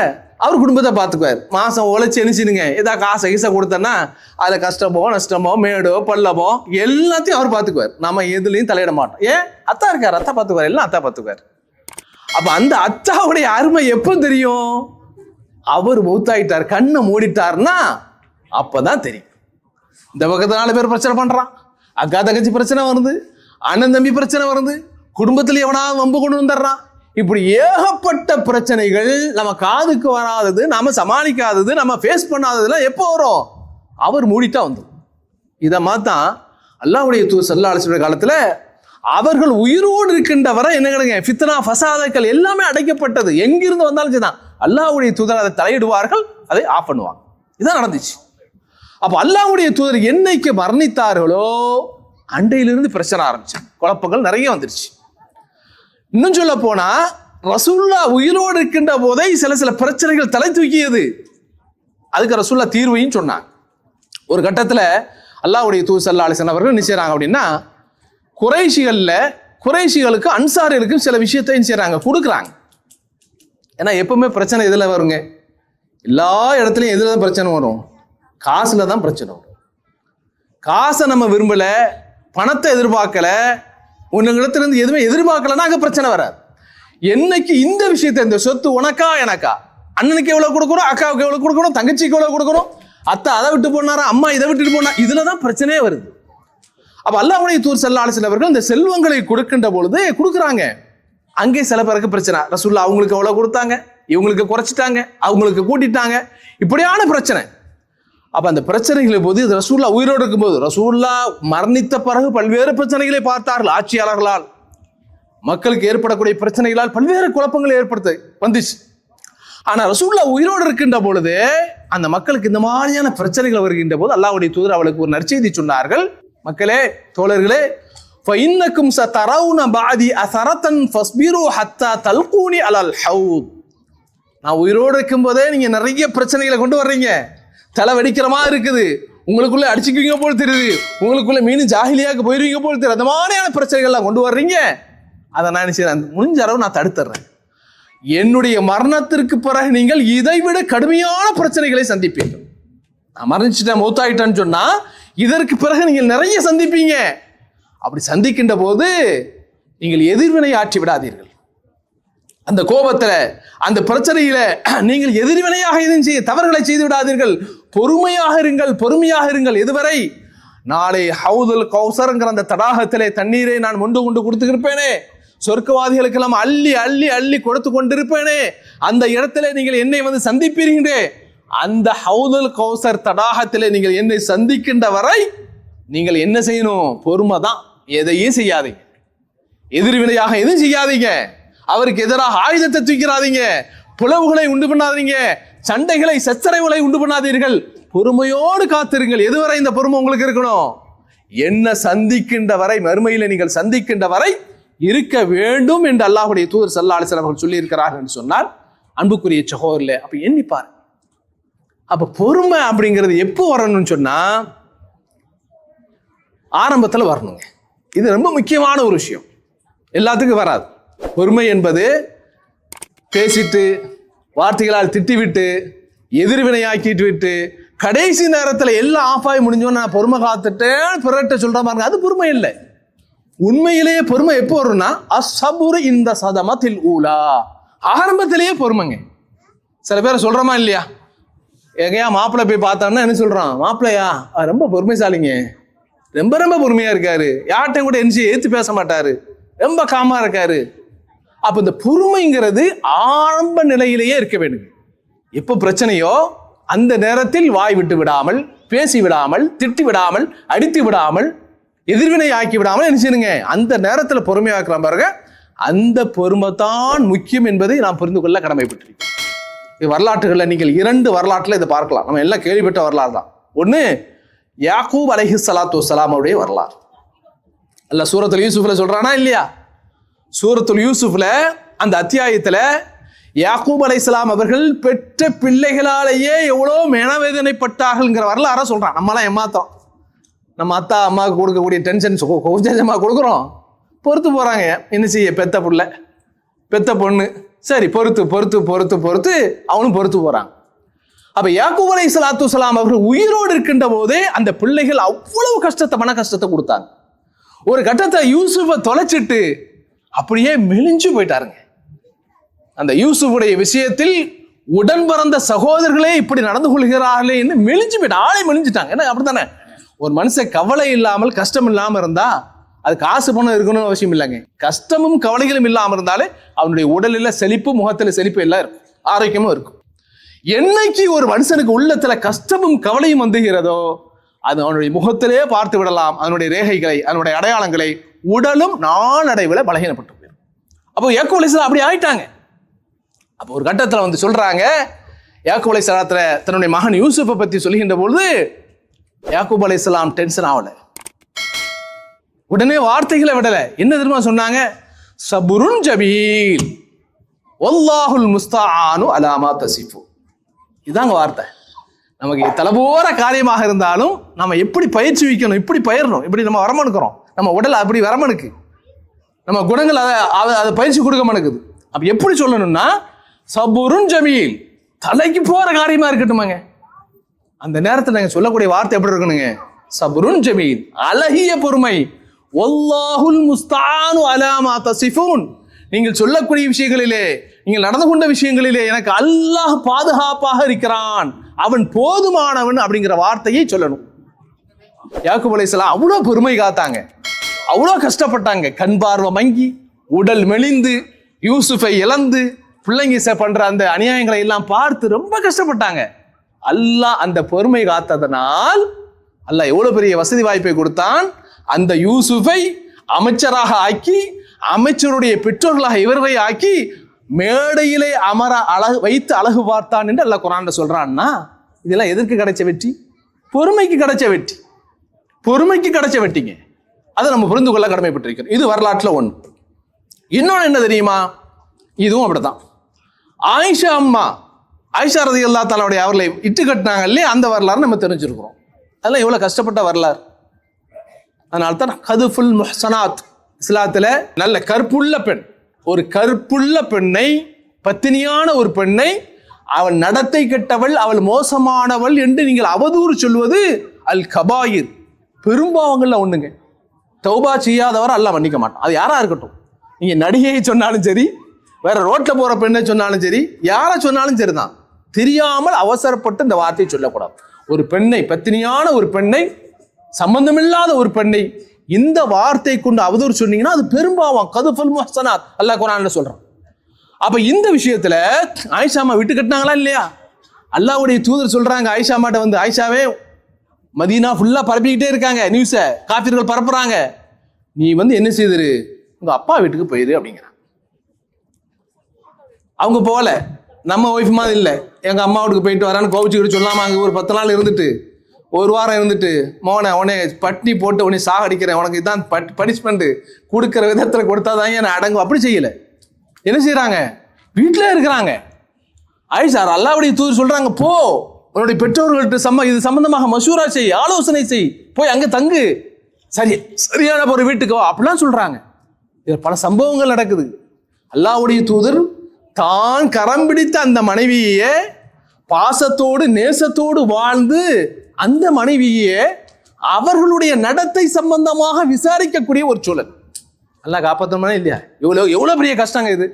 அவர் குடும்பத்தை பார்த்துக்குவார். மாசம் உழைச்சி எழுச்சினுங்க ஏதாவது காசை கீசை கொடுத்தோன்னா அதில் கஷ்டமோ நஷ்டமோ மேடோ பள்ளமோ எல்லாத்தையும் அவர் பார்த்துக்குவார். நம்ம எதுலையும் தலையிட மாட்டோம். ஏன்? அத்தா இருக்கார், அத்தா பார்த்துக்குவார், எல்லாம் அத்தா பார்த்துக்குவார். அப்ப அந்த அத்தாவுடைய அருமை எப்போ தெரியும்? அவர் மௌத்தாயிட்டார், கண்ணை மூடிட்டார்னா அப்பதான் தெரியும். இந்த பக்கத்து 4 பேர் பிரச்சனை பண்றான், அக்கா தங்கச்சி பிரச்சனை வருது, அண்ணன் தம்பி பிரச்சனை வருது, குடும்பத்தில் எவனாவது வம்பு கொண்டு வந்துடுறான். இப்படி ஏகப்பட்ட பிரச்சனைகள் நம்ம காதுக்கு வராதது, நாம சமாளிக்காதது, நம்ம ஃபேஸ் பண்ணாததுலாம் எப்போ வரும்? அவர் மூடிட்டா வந்துடும். இதை மாத்தான் அல்லாஹ்வுடைய தூதர் ஸல்லல்லாஹு அலைஹி வஸல்லம் காலத்துல அவர்கள் உயிரோடு இருக்கின்ற வரை என்ன கிடைங்க, ஃபித்னா ஃபசாதுகள் எல்லாமே அடைக்கப்பட்டது. எங்கிருந்து வந்தாலும் சரிதான், அல்லாஹ்வுடைய தூதர் அதை தலையிடுவார்கள், அதை ஆஃப் பண்ணுவாங்க. இதான் நடந்துச்சு. அப்ப அல்லாஹ்வுடைய தூதர் என்னைக்கு மரணித்தார்களோ அண்டையிலிருந்து பிரச்சனை ஆரம்பிச்சு, குழப்பங்கள் நிறைய வந்துருச்சு. இன்னும் சொல்ல போனா ரசூலுல்லாஹ் உயிரோடு இருக்கின்ற போதே சில பிரச்சனைகள் தலை தூக்கியது. அதுக்கு ரசூலுல்லாஹ் தீர்வையும் சொன்னாங்க. ஒரு கட்டத்துல அல்லாஹ்வுடைய தூதர் ஸல்லல்லாஹு அலைஹி வஸல்லம் அவர்கள் என்ன செய்றாங்க அப்படின்னா, குறைஷிகளுக்கு அன்சாரிகளுக்கும் சில விஷயத்தை செய்றாங்க, கொடுக்குறாங்க. ஏன்னா எப்பவுமே பிரச்சனை எதுல வருங்க? எல்லா இடத்துலையும் எதுல தான் பிரச்சனை வரும்? காசுல தான் பிரச்சனை வரும். காசை நம்ம விரும்பல, பணத்தை எதிர்பார்க்கல, உன்னிடத்திலிருந்து எதுவுமே எதிர்பார்க்கலன்னா அங்கே பிரச்சனை வராது. என்னைக்கு இந்த விஷயத்தை, இந்த சொத்து உனக்கா எனக்கா, அண்ணனுக்கு எவ்வளவு கொடுக்குறோம், அக்காவுக்கு எவ்வளவு கொடுக்கணும், தங்கச்சிக்கு எவ்வளவு கொடுக்குறோம், அத்தா அதை விட்டு போனாரா, அம்மா இதை விட்டுட்டு போனா, இதுல தான் பிரச்சனையே வருது. அப்ப அல்லாஹ்வுடைய தூதர் ஸல்லல்லாஹு அலைஹி வஸல்லம் அவர்கள் இந்த செல்வங்களை கொடுக்கின்ற பொழுது கொடுக்குறாங்க. அங்கே சில பேருக்கு பிரச்சனை. ரசூலுல்லாஹ் அவங்களுக்கு எவ்வளவு கொடுத்தாங்க, இவங்களுக்கு குறைச்சிட்டாங்க, அவங்களுக்கு கூட்டிட்டாங்க, இப்படியான பிரச்சனை. அப்ப அந்த பிரச்சனைகளை போது ரசூலுல்லாஹ் உயிரோடு இருக்கும்போது, ரசூலுல்லாஹ் மரணித்த பிறகு பல்வேறு பிரச்சனைகளை பார்த்தார்கள். ஆட்சியாளர்களால் மக்களுக்கு ஏற்படக்கூடிய பிரச்சனைகளால் பல்வேறு குழப்பங்களை ஏற்படுத்த வந்துச்சு. ஆனா ரசூலுல்லாஹ் உயிரோடு இருக்கின்ற பொழுது அந்த மக்களுக்கு இந்த மாதிரியான பிரச்சனைகள் வருகின்ற போது அல்லாஹ்வுடைய தூதர் அவளுக்கு ஒரு நற்செய்தி சொன்னார்கள். மக்களே, தோழர்களே, فَإِنَّكُمْ سَتَرَوْنَ بَعْدِي أَثَرَةً فَاصْبِرُوا حَتَّى تَلْقُونِي عَلَى الْحَوْضِ. நான் உயிரோடு இருக்கும் போதே நீங்க நிறைய பிரச்சனைகளை கொண்டு வர்றீங்க. தலை வெடிக்கிற மாதிரி இருக்குது, உங்களுக்குள்ள அடிச்சுக்குவீங்க போல் தெரியுது, உங்களுக்குள்ள மீன் ஜாகிலியாக்கு போயிருவீங்க போல் தெரியுது, அந்த மாதிரியான பிரச்சனைகள்லாம் கொண்டு வர்றீங்க. அதை நான் செய்யறேன், முடிஞ்ச அளவு நான் தடுத்துறேன். என்னுடைய மரணத்திற்கு பிறகு நீங்கள் இதைவிட கடுமையான பிரச்சனைகளை சந்திப்பீர்கள். நான் மரணிச்சுட்டேன், மௌத்தாயிட்டேன்னு சொன்னா இதற்கு பிறகு நீங்கள் நிறைய சந்திப்பீங்க. அப்படி சந்திக்கின்ற போது நீங்கள் எதிர்வினை ஆற்றி விடாதீர்கள். அந்த கோபத்துல, அந்த பிரச்சனையில நீங்கள் எதிர்வினையாக எதுவும் செய்ய தவறுகளை செய்து விடாதீர்கள். பொறுமையாக இருங்கள், பொறுமையாக இருங்கள். எதுவரை? நாளை ஹவுதுல் கௌசர்ங்கிற அந்த தடாகத்திலே தண்ணீரை நான் கொண்டு கொடுத்துருப்பேனே, சொர்க்கவாதிகளுக்கெல்லாம் அள்ளி அள்ளி அள்ளி கொடுத்து கொண்டிருப்பேனே, அந்த இடத்துல நீங்கள் என்னை வந்து சந்திப்பீர்களே, அந்த ஹவுதுல் கௌசர் தடாகத்திலே நீங்கள் என்னை சந்திக்கின்ற வரை நீங்கள் என்ன செய்யணும்? பொறுமை தான். எதையும் செய்யாதீங்க, எதிர்வினையாக எதுவும் செய்யாதீங்க, அவருக்கு எதிராக ஆயுதத்தை தூக்கிறாதீங்க, புலவுகளை உண்டு பண்ணாதீங்க, சண்டைகளை சச்சரவுகளை உண்டு பண்ணாதீர்கள். பொறுமையோடு காத்திருங்கள். எதுவரை இந்த பொறுமை உங்களுக்கு இருக்கணும்? என்ன சந்திக்கின்ற வரை, மறுமையில நீங்கள் சந்திக்கின்ற வரை இருக்க வேண்டும் என்று அல்லாஹ்வுடைய தூதர் ஸல்லல்லாஹு அலைஹி வஸல்லம் அவர்கள் சொல்லி இருக்கிறார்கள் என்று சொன்னால், அன்புக்குரிய சகோதரர்களே, அப்ப எண்ணிப்பார். அப்ப பொறுமை அப்படிங்கிறது எப்போ வரணும்னு சொன்னா ஆரம்பத்துல வரணுங்க. இது ரொம்ப முக்கியமான ஒரு விஷயம். எல்லாத்துக்கும் வராது. பொறுமை என்பது பேசிட்டு வார்த்தைகளால் திட்டிவிட்டு எதிர்வினையாக்கிட்டு விட்டு கடைசி நேரத்தில் எல்லாம் ஆஃப் ஆகி முடிஞ்சோன்னு நான் பொறுமை காத்துட்டேன் பிறட்ட சொல்ற மாதிரி, அது பொறுமை இல்லை. உண்மையிலேயே பொறுமை எப்போ வரும்னா அஸ்ஸபுரு இந்த சதமத்தில் ஊலா, ஆரம்பத்திலேயே பொறுமைங்க. சில பேரை சொல்றோமா இல்லையா? எங்கேயா மாப்பிள்ளை போய் பார்த்தோம்னா என்ன சொல்றான்? மாப்பிள்ளையா ரொம்ப பொறுமைசாலிங்க, ரொம்ப ரொம்ப பொறுமையா இருக்காரு, யார்ட்டையும் கூட எஞ்சி ஏத்து பேச மாட்டாரு, ரொம்ப காமா இருக்காரு. அப்ப இந்த பொறுமைங்கிறது ஆரம்ப நிலையிலேயே இருக்க வேண்டும். எப்போ பிரச்சனையோ அந்த நேரத்தில் வாய் விட்டு விடாமல், பேசி விடாமல், திட்டி விடாமல், அடித்து விடாமல், எதிர்வினை ஆக்கி விடாமல் என்ன செய்யுங்க? அந்த நேரத்தில் பொறுமையாக்குற பாருங்க, அந்த பொறுமை தான் முக்கியம் என்பதை நாம் புரிந்து கொள்ள கடமைப்பட்டிருக்கோம். இது வரலாற்றுகளில் நீங்கள் 2 வரலாற்றில் இதை பார்க்கலாம். நம்ம எல்லாம் கேள்விப்பட்ட வரலாறு தான். ஒன்று யாக்கூப் அலைஹிஸ்ஸலாத்து வஸ்ஸலாம் அவருடைய வரலாறு. அல்லாஹ் சூரத்துல் யூசுஃப்ல சொல்றானா இல்லையா? சூரத்துல் யூசுஃப்ல அந்த அத்தியாயத்தில் யாக்கூப் அலைஹிஸ்ஸலாம் அவர்கள் பெற்ற பிள்ளைகளாலேயே எவ்வளோ மனவேதனைப்பட்டார்கள்ங்கிற வரலாற சொல்றான். நம்மளாம் ஏமாத்தோம். நம்ம அத்தா அம்மாவுக்கு கொடுக்கக்கூடிய டென்ஷன் கொஞ்சமாக கொடுக்குறோம், பொறுத்து போறாங்க. என்ன செய்ய? பெத்த புள்ள, பெத்த பொண்ணு, சரி பொறுத்து பொறுத்து பொறுத்து பொறுத்து அவனும் பொறுத்து போறாங்க. அப்ப யாக்கூப் அலைஹிஸ்ஸலாத்து வஸ்ஸலாம் அவர்கள் உயிரோடு இருக்கின்ற போதே அந்த பிள்ளைகள் அவ்வளவு கஷ்டத்தை, மன கஷ்டத்தை கொடுத்தாங்க. ஒரு கட்டத்தை யூசுஃபை தொலைச்சிட்டு அப்படியே மெலிஞ்சு போயிட்டாருங்க. அந்த யூசுஃபுடைய விஷயத்தில் உடன் பிறந்த சகோதரர்களே இப்படி நடந்து கொள்கிறார்களே என்று மெலிஞ்சு போயிட்டு, ஆளை மெலிஞ்சிட்டாங்க. ஏன்னா அப்படித்தானே ஒரு மனுஷன் கவலை இல்லாமல் கஷ்டம் இல்லாமல் இருந்தா அது காசு பணம் இருக்கணும்னு அவசியம் இல்லைங்க. கஷ்டமும் கவலைகளும் இல்லாமல் இருந்தாலே அவனுடைய உடலில் செழிப்பு, முகத்தில் செழிப்பு எல்லாம் இருக்கும், ஆரோக்கியமும் இருக்கும். என்னைக்கு ஒரு மனுஷனுக்கு உள்ளத்துல கஷ்டமும் கவலையும் வந்துகிறதோ அது அவனுடைய முகத்திலே பார்த்து விடலாம். அதனுடைய ரேகைகளை, அதனுடைய அடையாளங்களை, உடலும் நாளடைவில் பலகீனப்பட்டு போயிடும். அப்போ யாக்கூப் அலைஹிஸ்ஸலாம் அப்படி ஆயிட்டாங்க. அப்போ ஒரு கட்டத்தில் வந்து சொல்றாங்க, யாக்கூப் அலைஹிஸ்ஸலாத்துல தன்னுடைய மகன் யூசுஃபை பத்தி சொல்லுகின்ற பொழுது யாக்கூப் அலைஹிஸ்ஸலாம் டென்ஷன் ஆகல, உடனே வார்த்தைகளை விடல. என்ன தெரியுமா சொன்னாங்க? சபுருன் ஜபீல் வல்லாஹுல் முஸ்தஆனு அலா மா தசிஃபு. இதாங்க வார்த்தை. நமக்கு தலைபோற காரியமாக இருந்தாலும் நம்ம எப்படி பயிற்சி வைக்கணும், இப்படி பயிரணும், இப்படி நம்ம வரமனுக்கிறோம், நம்ம உடல் அப்படி வரமனுக்கு, நம்ம குணங்கள் அதை பயிற்சி கொடுக்க மனுக்குது. அப்ப எப்படி சொல்லணும்னா சபுருன் ஜமீல், தலைக்கு போற காரியமா இருக்கட்டுமாங்க. அந்த நேரத்தில் நாங்கள் சொல்லக்கூடிய வார்த்தை எப்படி இருக்கணுங்க? சபுருன் ஜமீல், அழகிய பொறுமை. வல்லாஹுல் முஸ்தஆனு அலா மா தசிஃபூன், நீங்கள் சொல்லக்கூடிய விஷயங்களிலே, நீங்கள் நடந்து கொண்ட விஷயங்களிலே எனக்கு அல்லாஹ் பாதுகாப்பாக இருக்கிறான், அவன் போதுமானவன் அப்படிங்கிற வார்த்தையை சொல்லணும். யாக்கூப் அலைஹிஸ்ஸலாம் அவ்வளோ பொறுமை காத்தாங்க, அவ்வளோ கஷ்டப்பட்டாங்க. கண் பார்வை மங்கி, உடல் மெலிந்து, யூசுஃபை இழந்து, பிள்ளைங்க பண்ற அந்த அநியாயங்களை எல்லாம் பார்த்து ரொம்ப கஷ்டப்பட்டாங்க. அல்லாஹ் அந்த பொறுமை காத்ததனால் அல்லாஹ் எவ்வளவு பெரிய வசதி வாய்ப்பை கொடுத்தான். அந்த யூசுஃபை அமைச்சராக ஆக்கி, அமைச்சருடைய பெற்றோர்களாக இவர்களை ஆக்கி, மேடையிலே அமர வைத்து அழகு பார்த்தான் என்று அல்லாஹ் குர்ஆன்ல சொல்றான்னா, இதெல்லாம் எதற்கு கிடைச்ச வெற்றி? பொறுமைக்கு கிடைச்ச வெற்றி, பொறுமைக்கு கிடைச்ச வெற்றிங்க. அதை நம்ம புரிந்து கொள்ள கடமைப்பட்டிருக்கிறோம். இது வரலாற்றுல ஒன்று. இன்னொன்று என்ன தெரியுமா? இதுவும் அப்படித்தான். ஆயிஷா அம்மா, ஆயிஷா ரலியல்லாஹு தஆலா அவர்களை இட்டு கட்டினாங்க இல்லையா, அந்த வரலாறு நம்ம தெரிஞ்சிருக்கிறோம். அதெல்லாம் எவ்வளவு கஷ்டப்பட்ட வரலாறு. அதனால தான் கதுஃபுல் முஹ்சனாத், இஸ்லாத்துல நல்ல கற்புள்ள பெண், ஒரு கற்புள்ள பெண்ணை, பத்தினியான ஒரு பெண்ணை அவள் நடத்தை கெட்டவள், அவள் மோசமானவள் என்று நீங்கள் அவதூறு சொல்வது அல் கபாயிர், பெரும்பாவங்கள்ல ஒண்ணுங்க. தௌபா செய்யாதவரை அல்லாஹ் மன்னிக்க மாட்டான். அது யாரா இருக்கட்டும், நீங்க நடிகையை சொன்னாலும் சரி, வேற ரோட்ல போற பெண்ணை சொன்னாலும் சரி, யாரை சொன்னாலும் சரிதான், தெரியாமல் அவசரப்பட்டு இந்த வார்த்தையை சொல்லக்கூடாது. ஒரு பெண்ணை, பத்தினியான ஒரு பெண்ணை, சம்பந்தமில்லாத ஒரு பெண்ணை இந்த வார்த்தை கொண்டு அவதூறு சொன்னீங்கன்னா அது பெரும்பாவம். கதுஃபுல் முஹ்சனாத் அல்லாஹ் குர்ஆன்ல சொல்றான். அப்ப இந்த விஷயத்துல ஆயிஷா அம்மா விட்டு கட்டினாங்களா இல்லையா? அல்லாஹ்வுடைய தூதர் சொல்றாங்க ஆயிஷா அம்மாட்ட வந்து, ஆயிஷாவே மதீனா ஃபுல்லா பரப்பிக்கிட்டே இருக்காங்க நியூஸ, காஃபிர்கள் பரப்புறாங்க, நீ வந்து என்ன செய்திரு, உங்க அப்பா வீட்டுக்கு போயிரு அப்படிங்கிறாங்க. அவங்க போகல, நம்ம ஒய்ஃப் மாதிரி இல்லை, எங்க அம்மா வீட்டுக்கு போயிட்டு வரான்னு கோவிச்சுக்கிட்டு சொல்லாம அங்கே ஒரு 10 நாள் இருந்துட்டு, ஒரு வாரம் இருந்துட்டு, மோனை உன்னை பட்னி போட்டு உன்னை சாகடிக்கிறேன், உனக்கு இதான் பனிஷ்மெண்ட், கொடுக்குற விதத்துல கொடுத்தாதான் நான் அடங்கும், அப்படி செய்யல. என்ன செய்யறாங்க? வீட்டில இருக்கிறாங்க. ஆயிஷா அல்லாஹ்வுடைய தூதர் சொல்றாங்க, போ உன்னுடைய பெற்றோர்கள்ட்ட இது சம்பந்தமாக மசூரா செய், ஆலோசனை செய், போய் அங்க தங்கு, சரியான ஒரு வீட்டுக்கு வா அப்படிலாம் சொல்றாங்க. இது பல சம்பவங்கள் நடக்குது. அல்லாஹ்வுடைய தூதர் தான் கரம் பிடித்த அந்த மனைவியே பாசத்தோடு நேசத்தோடு வாழ்ந்து, அந்த மனைவியே அவர்களுடைய நடத்தை சம்பந்தமாக விசாரிக்கக்கூடிய ஒரு சூழல். அல்லாஹ் காப்பாற்றமா இல்லையா? எவ்வளவு பெரிய கஷ்டங்க இது.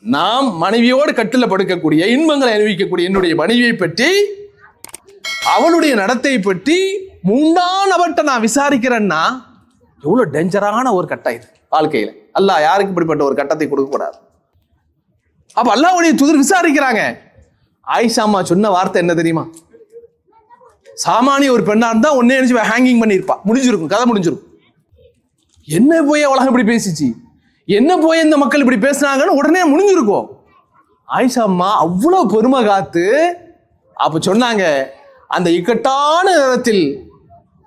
நாம் மனைவியோடு கட்டில படுக்கக்கூடிய, இன்பங்களை அனுபவிக்கக்கூடிய என்னுடைய மனைவியை பற்றி, அவளுடைய நடத்தை பற்றி 3ஆம் நபர்கிட்ட நான் விசாரிக்கிறேன்னா எவ்வளவு டேஞ்சரான ஒரு கட்டம் இது வாழ்க்கையில. அல்லாஹ் யாருக்கு இப்படிப்பட்ட ஒரு கட்டத்தை கொடுக்க கூடாது. அப்ப அல்லாஹ்வுடைய தூதர் விசாரிக்கிறாங்க. ஆயிஷா அம்மா சொன்ன வார்த்தை என்ன தெரியுமா? சாமானிய ஒரு பெண்ணா இருந்தா ஒன்னே நினைச்சு ஹேங்கிங் பண்ணிருப்பா, முடிஞ்சிருக்கும், கதை முடிஞ்சிருக்கும். என்ன போய் உலகம் இப்படி பேசிச்சு, என்ன போய் இந்த மக்கள் இப்படி பேசினாங்கன்னு உடனே முடிஞ்சிருக்கும். ஆயிஷா அம்மா அவ்வளவு பொறுமை காத்து அப்ப சொன்னாங்க, அந்த இக்கட்டான நேரத்தில்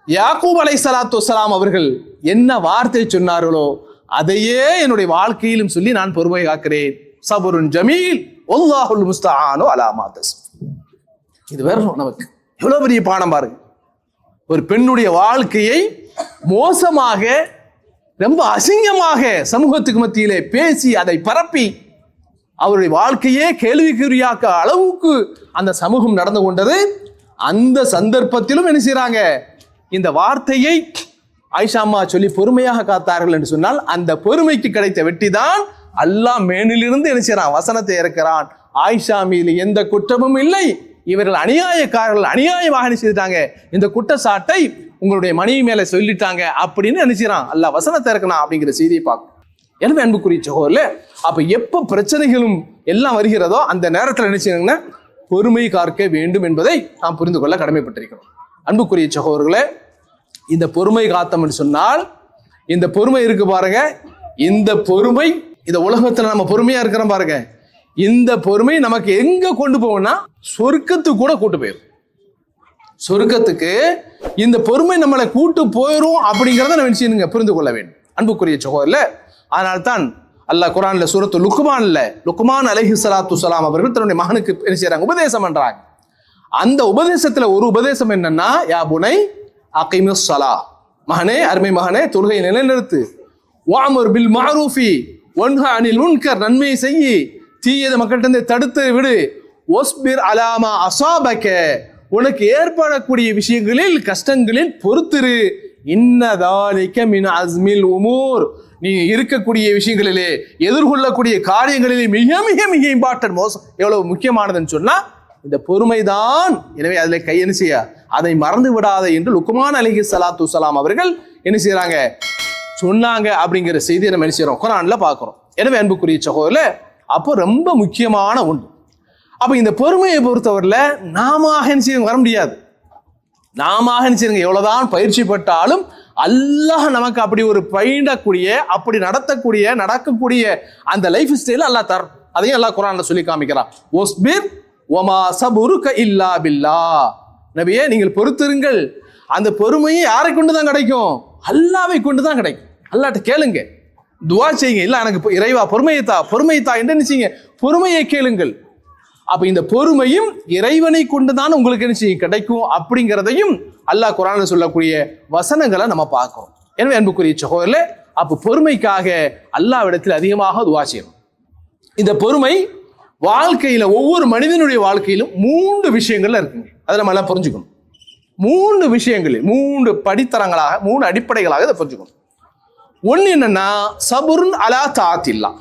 யாக்கூப் அலைஹிஸ்ஸலாத்து வஸ்ஸலாம் அவர்கள் என்ன வார்த்தை சொன்னார்களோ அதையே என்னுடைய வாழ்க்கையிலும் சொல்லி நான் பொறுமை காக்கிறேன். சபருன் ஜமீல் வல்லாஹுல் முஸ்தஆனு அலா மா தஸ்ஃபூன். இது வேற நமக்கு எவ்வளவு பெரிய பாடம் பாருங்க. ஒரு பெண்ணுடைய வாழ்க்கையை மோசமாக, ரொம்ப அசிங்கமாக சமூகத்துக்கு மத்தியிலே பேசி அதை பரப்பி அவருடைய வாழ்க்கையே கேள்விக்குறியாக்க அளவுக்கு அந்த சமூகம் நடந்து கொண்டது. அந்த சந்தர்ப்பத்திலும் என்ன செய்யறாங்க, இந்த வார்த்தையை ஆயிஷா அம்மா சொல்லி பொறுமையாக காத்தார்கள் என்று சொன்னால், அந்த பொறுமைக்கு கிடைத்த வெற்றி தான் அல்லாஹ் மேனிலிருந்து என்ன செய்யறான், வசனத்தை இறக்கிறான். ஆயிஷா மீது எந்த குற்றமும் இல்லை, இவர்கள் அநியாயக்காரர்கள், அநியாயமாக என்ன செய்துட்டாங்க, இந்த குற்றச்சாட்டை உங்களுடைய மனைவி மேல சொல்லிட்டாங்க அப்படின்னு நினைச்சான் அல்லாஹ் வசனத்தை இறக்கணும் அப்படிங்கிற செய்தியை பார்க்கும். எனவே அன்புக்குரிய சகோதரர்களே, அப்ப எப்ப பிரச்சனைகளும் எல்லாம் வருகிறதோ அந்த நேரத்தில் நினைச்சீங்கன்னா பொறுமை காக்க வேண்டும் என்பதை நாம் புரிந்து கொள்ள கடமைப்பட்டிருக்கிறோம். அன்புக்குரிய சகோதரர்களே, இந்த பொறுமை காத்தம் என்று சொன்னால், இந்த பொறுமை இருக்கு பாருங்க, இந்த பொறுமை, இந்த உலகத்துல நம்ம பொறுமையா இருக்கிறோம் பாருங்க, இந்த பொறுமை நமக்கு எங்க கொண்டு போகும்னா சொர்க்கத்துக்கு கூட கூட்டு போயிடும். சொர்க்கத்துக்கு இந்த பொறுமை நம்மளை கூட்டு போயிடும் அப்படிங்கிறத நம்ம நிச்சயம் புரிந்து கொள்ள வேண்டும் அன்புக்குரிய சகோதரர்களே. அதனால்தான் அல்லாஹ் குர்ஆன்ல சூரத்து லுக்மான் அலைஹிஸ்ஸலாத்து வஸ்ஸலாம் அவர்கள் தன்னுடைய மகனுக்கு என்ன செய்றாங்க, உபதேசம் பண்றாங்க. அந்த உபதேசத்துல ஒரு உபதேசம் என்னன்னா, யா புனை அகீமிஸ் ஸலாஹ், மகனே, அருமை மகனே, தொழுகையை நிலைநிறுத்து, வஅமுர் பில் மஅரூஃபி வன்ஹா அனில் முன்கர், நன்மையை செய்யி, தீயதை மக்கள்கிட்ட தடுத்து விடு, வஸ்பிர் அலா மா அஸாபக, உனக்கு ஏற்படக்கூடிய விஷயங்களில், கஷ்டங்களில் பொறுத்திரு, இன்னதாலிக மின் அஸ்மில் உமூர், நீ இருக்கக்கூடிய விஷயங்களிலே, எதிர்கொள்ளக்கூடிய காரியங்களிலே மிக மிக மிக இம்பார்ட்டன்ட், எவ்வளவு முக்கியமானதுன்னு சொன்னா இந்த பொறுமைதான். எனவே அதுல கையெனு செய்ய, அதை மறந்து விடாத என்று லுக்மான் அலைஹிஸ்ஸலாத்து வஸ்ஸலாம் அவர்கள் என்ன செய்யறாங்க சொன்னாங்க அப்படிங்கிற செய்தியை நம்ம என்ன செய்யறோம் குர்ஆன்ல பார்க்கிறோம். எனவே அன்புக்குரிய சகோதரர்களே, அப்போ ரொம்ப முக்கியமான ஒன்று. அப்ப இந்த பொறுமையை பொறுத்தவரையில நாம வர முடியாது. நாம எவ்வளவுதான் பயிற்சி பட்டாலும் அல்லாஹ் நமக்கு அப்படி ஒரு பயிடக்கூடிய, அப்படி நடக்கக்கூடிய அந்த லைஃப் ஸ்டைல் அல்லாஹ் தர. அதையும் அல்லாஹ் குர்ஆன்ல சொல்லி காமிக்கிறான். ஒஸ்பிர் வமா சபுருக இல்லா பில்லாஹ். நபியே, நீங்கள் பொறுத்திருங்கள். அந்த பொறுமையை யாரை கொண்டுதான் கிடைக்கும்? அல்லாஹ்வை கொண்டுதான் கிடைக்கும். அல்லாஹ்ட்ட கேளுங்க, துஆ செய்யுங்க. இல்ல எனக்கு இறைவா பொறுமையை தா என்று நினைச்சீங்க, பொறுமையை கேளுங்கள். அப்ப இந்த பொறுமையும் இறைவனை கொண்டுதான் உங்களுக்கு என்ன செய்யும் கிடைக்கும் அப்படிங்கிறதையும் அல்லாஹ் குர்ஆன்ல சொல்லக்கூடிய வசனங்களை நம்ம பார்க்கிறோம். எனவே அன்புக்குரிய சகோதரர்களே, அப்ப பொறுமைக்காக அல்லாஹ்விடத்தில் அதிகமாக துஆ செய்யணும். இந்த பொறுமை வாழ்க்கையில ஒவ்வொரு மனிதனுடைய வாழ்க்கையிலும் 3 விஷயங்கள்ல இருக்குங்க. அதை நம்ம எல்லாம் புரிஞ்சுக்கணும். 3 விஷயங்கள், 3 படித்தரங்களாக, 3 அடிப்படைகளாக இதை புரிஞ்சுக்கணும். ஒன்னு என்னன்னா சபுருன் அலா தாஅத்தில்லா.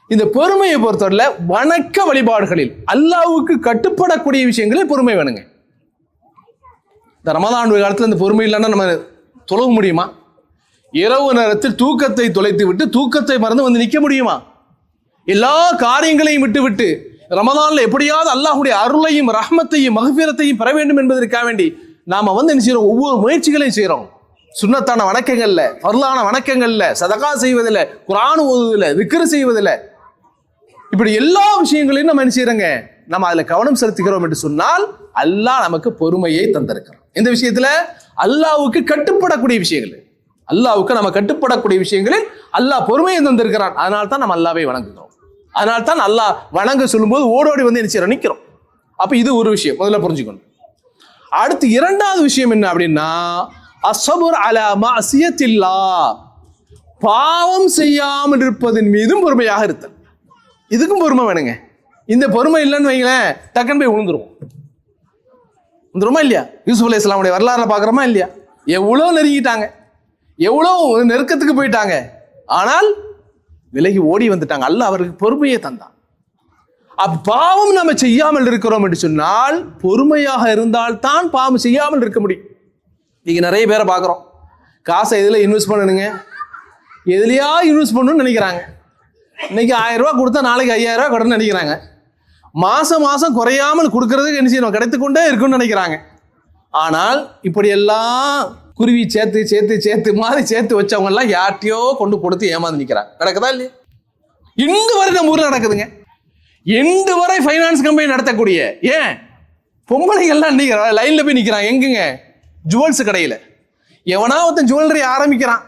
இந்த பொறுமையை பொறுத்தவரையில வணக்க வழிபாடுகளில் அல்லாஹ்வுக்கு கட்டுப்படக்கூடிய விஷயங்களில் பொறுமை வேணுங்க. இந்த ரமலான் காலத்தில் இந்த பொறுமை இல்லைன்னா நம்ம தொழ முடியுமா? இரவு நேரத்தில் தூக்கத்தை தொலைத்து விட்டு தூக்கத்தை மறந்து வந்து நிற்க முடியுமா? எல்லா காரியங்களையும் விட்டு ரமலான்ல எப்படியாவது அல்லாஹ்வுடைய அருளையும் ரஹ்மத்தையும் மக்ஃபிரத்தையும் பெற வேண்டும் என்பதற்காக வேண்டி நாம என்ன செய்யறோம்? ஒவ்வொரு முயற்சிகளையும் செய்யறோம். சுன்னத்தான வணக்கங்கள்ல, ஃபர்லான வணக்கங்கள்ல, சதகா செய்வதில்லை, குர்ஆன் ஓதுவதில்லை, விக்ர் செய்வதில்லை, இப்படி எல்லா விஷயங்களையும் நம்ம என்ன செய்யறோங்க? நம்ம அதுல கவனம் செலுத்துகிறோம் என்று சொன்னால் அல்லாஹ் நமக்கு பொறுமையை தந்திருக்கிறான். இந்த விஷயத்துல அல்லாஹ்வுக்கு கட்டுப்படக்கூடிய விஷயங்கள், அல்லாஹ்வுக்கு நம்ம கட்டுப்படக்கூடிய விஷயங்களில் அல்லாஹ் பொறுமையை தந்திருக்கிறான். அதனால தான் நம்ம அல்லாஹ்வை வணங்குகிறோம். அதனால தான் அல்லாஹ் வணங்க சொல்லும்போது ஓடோடி வந்து என்ன செய்யறோம்? நிற்கிறோம். அப்ப இது ஒரு விஷயம் முதல்ல புரிஞ்சுக்கணும். அடுத்து இரண்டாவது விஷயம் என்ன அப்படின்னா அஸ்ஸபுர் அலா மஅசியத்தில்லாஹ். பாவம் செய்யாமல் இருப்பதன் மீதும் பொறுமையாக இருத்தல். இதுக்கும் பொறுமை வேணுங்க. இந்த பொறுமை இல்லைன்னு வைங்களேன், டக்குன்னு போய் விழுந்துருமா இல்லையா? யூசுப் அலைஹிஸ்ஸலாமுடைய வரலாறுல பார்க்குறோமா இல்லையா? எவ்வளோ நெருங்கிட்டாங்க, எவ்வளோ நெருக்கத்துக்கு போயிட்டாங்க, ஆனால் விலகி ஓடி வந்துட்டாங்க. அல்லாஹ் அவருக்கு பொறுமையை தந்தான். பாவம் நம்ம செய்யாமல் இருக்கிறோம் என்று சொன்னால் பொறுமையாக இருந்தால் தான் பாவம் செய்யாமல் இருக்க முடியும். நீங்க நிறைய பேரை பார்க்குறோம், காசை எதில் இன்வெஸ்ட் பண்ணணுங்க, எதுலையா இன்வெஸ்ட் பண்ணணும்னு நினைக்கிறாங்க. இன்னைக்கு 1000 ரூபா கொடுத்தா நாளைக்கு 5000 ரூபா கடன் நினைக்கிறாங்க. மாசம் குறையாமல் கொடுக்கறதுக்கு என்ன செய்யணும்? கிடைத்துக்கொண்டே இருக்குன்னு நினைக்கிறாங்க. ஆனால் இப்படியெல்லாம் குருவி சேர்த்து மாதிரி சேர்த்து வச்சவங்க எல்லாம் யார்ட்டையோ கொண்டு கொடுத்து ஏமாந்து நிற்கிறாங்க. நடக்குதா இல்லையா? இன்று வரை நம்ம ஊரில் நடக்குதுங்க. இன்று வரை ஃபைனான்ஸ் கம்பெனி நடத்தக்கூடிய ஏன் பொம்பளைகள்லாம் லைன்ல போய் நிற்கிறாங்க. எங்குங்க? ஜுவல்ஸ் கடையில் எவனா ஒருத்தன் ஜுவல்லரி ஆரம்பிக்கிறான்,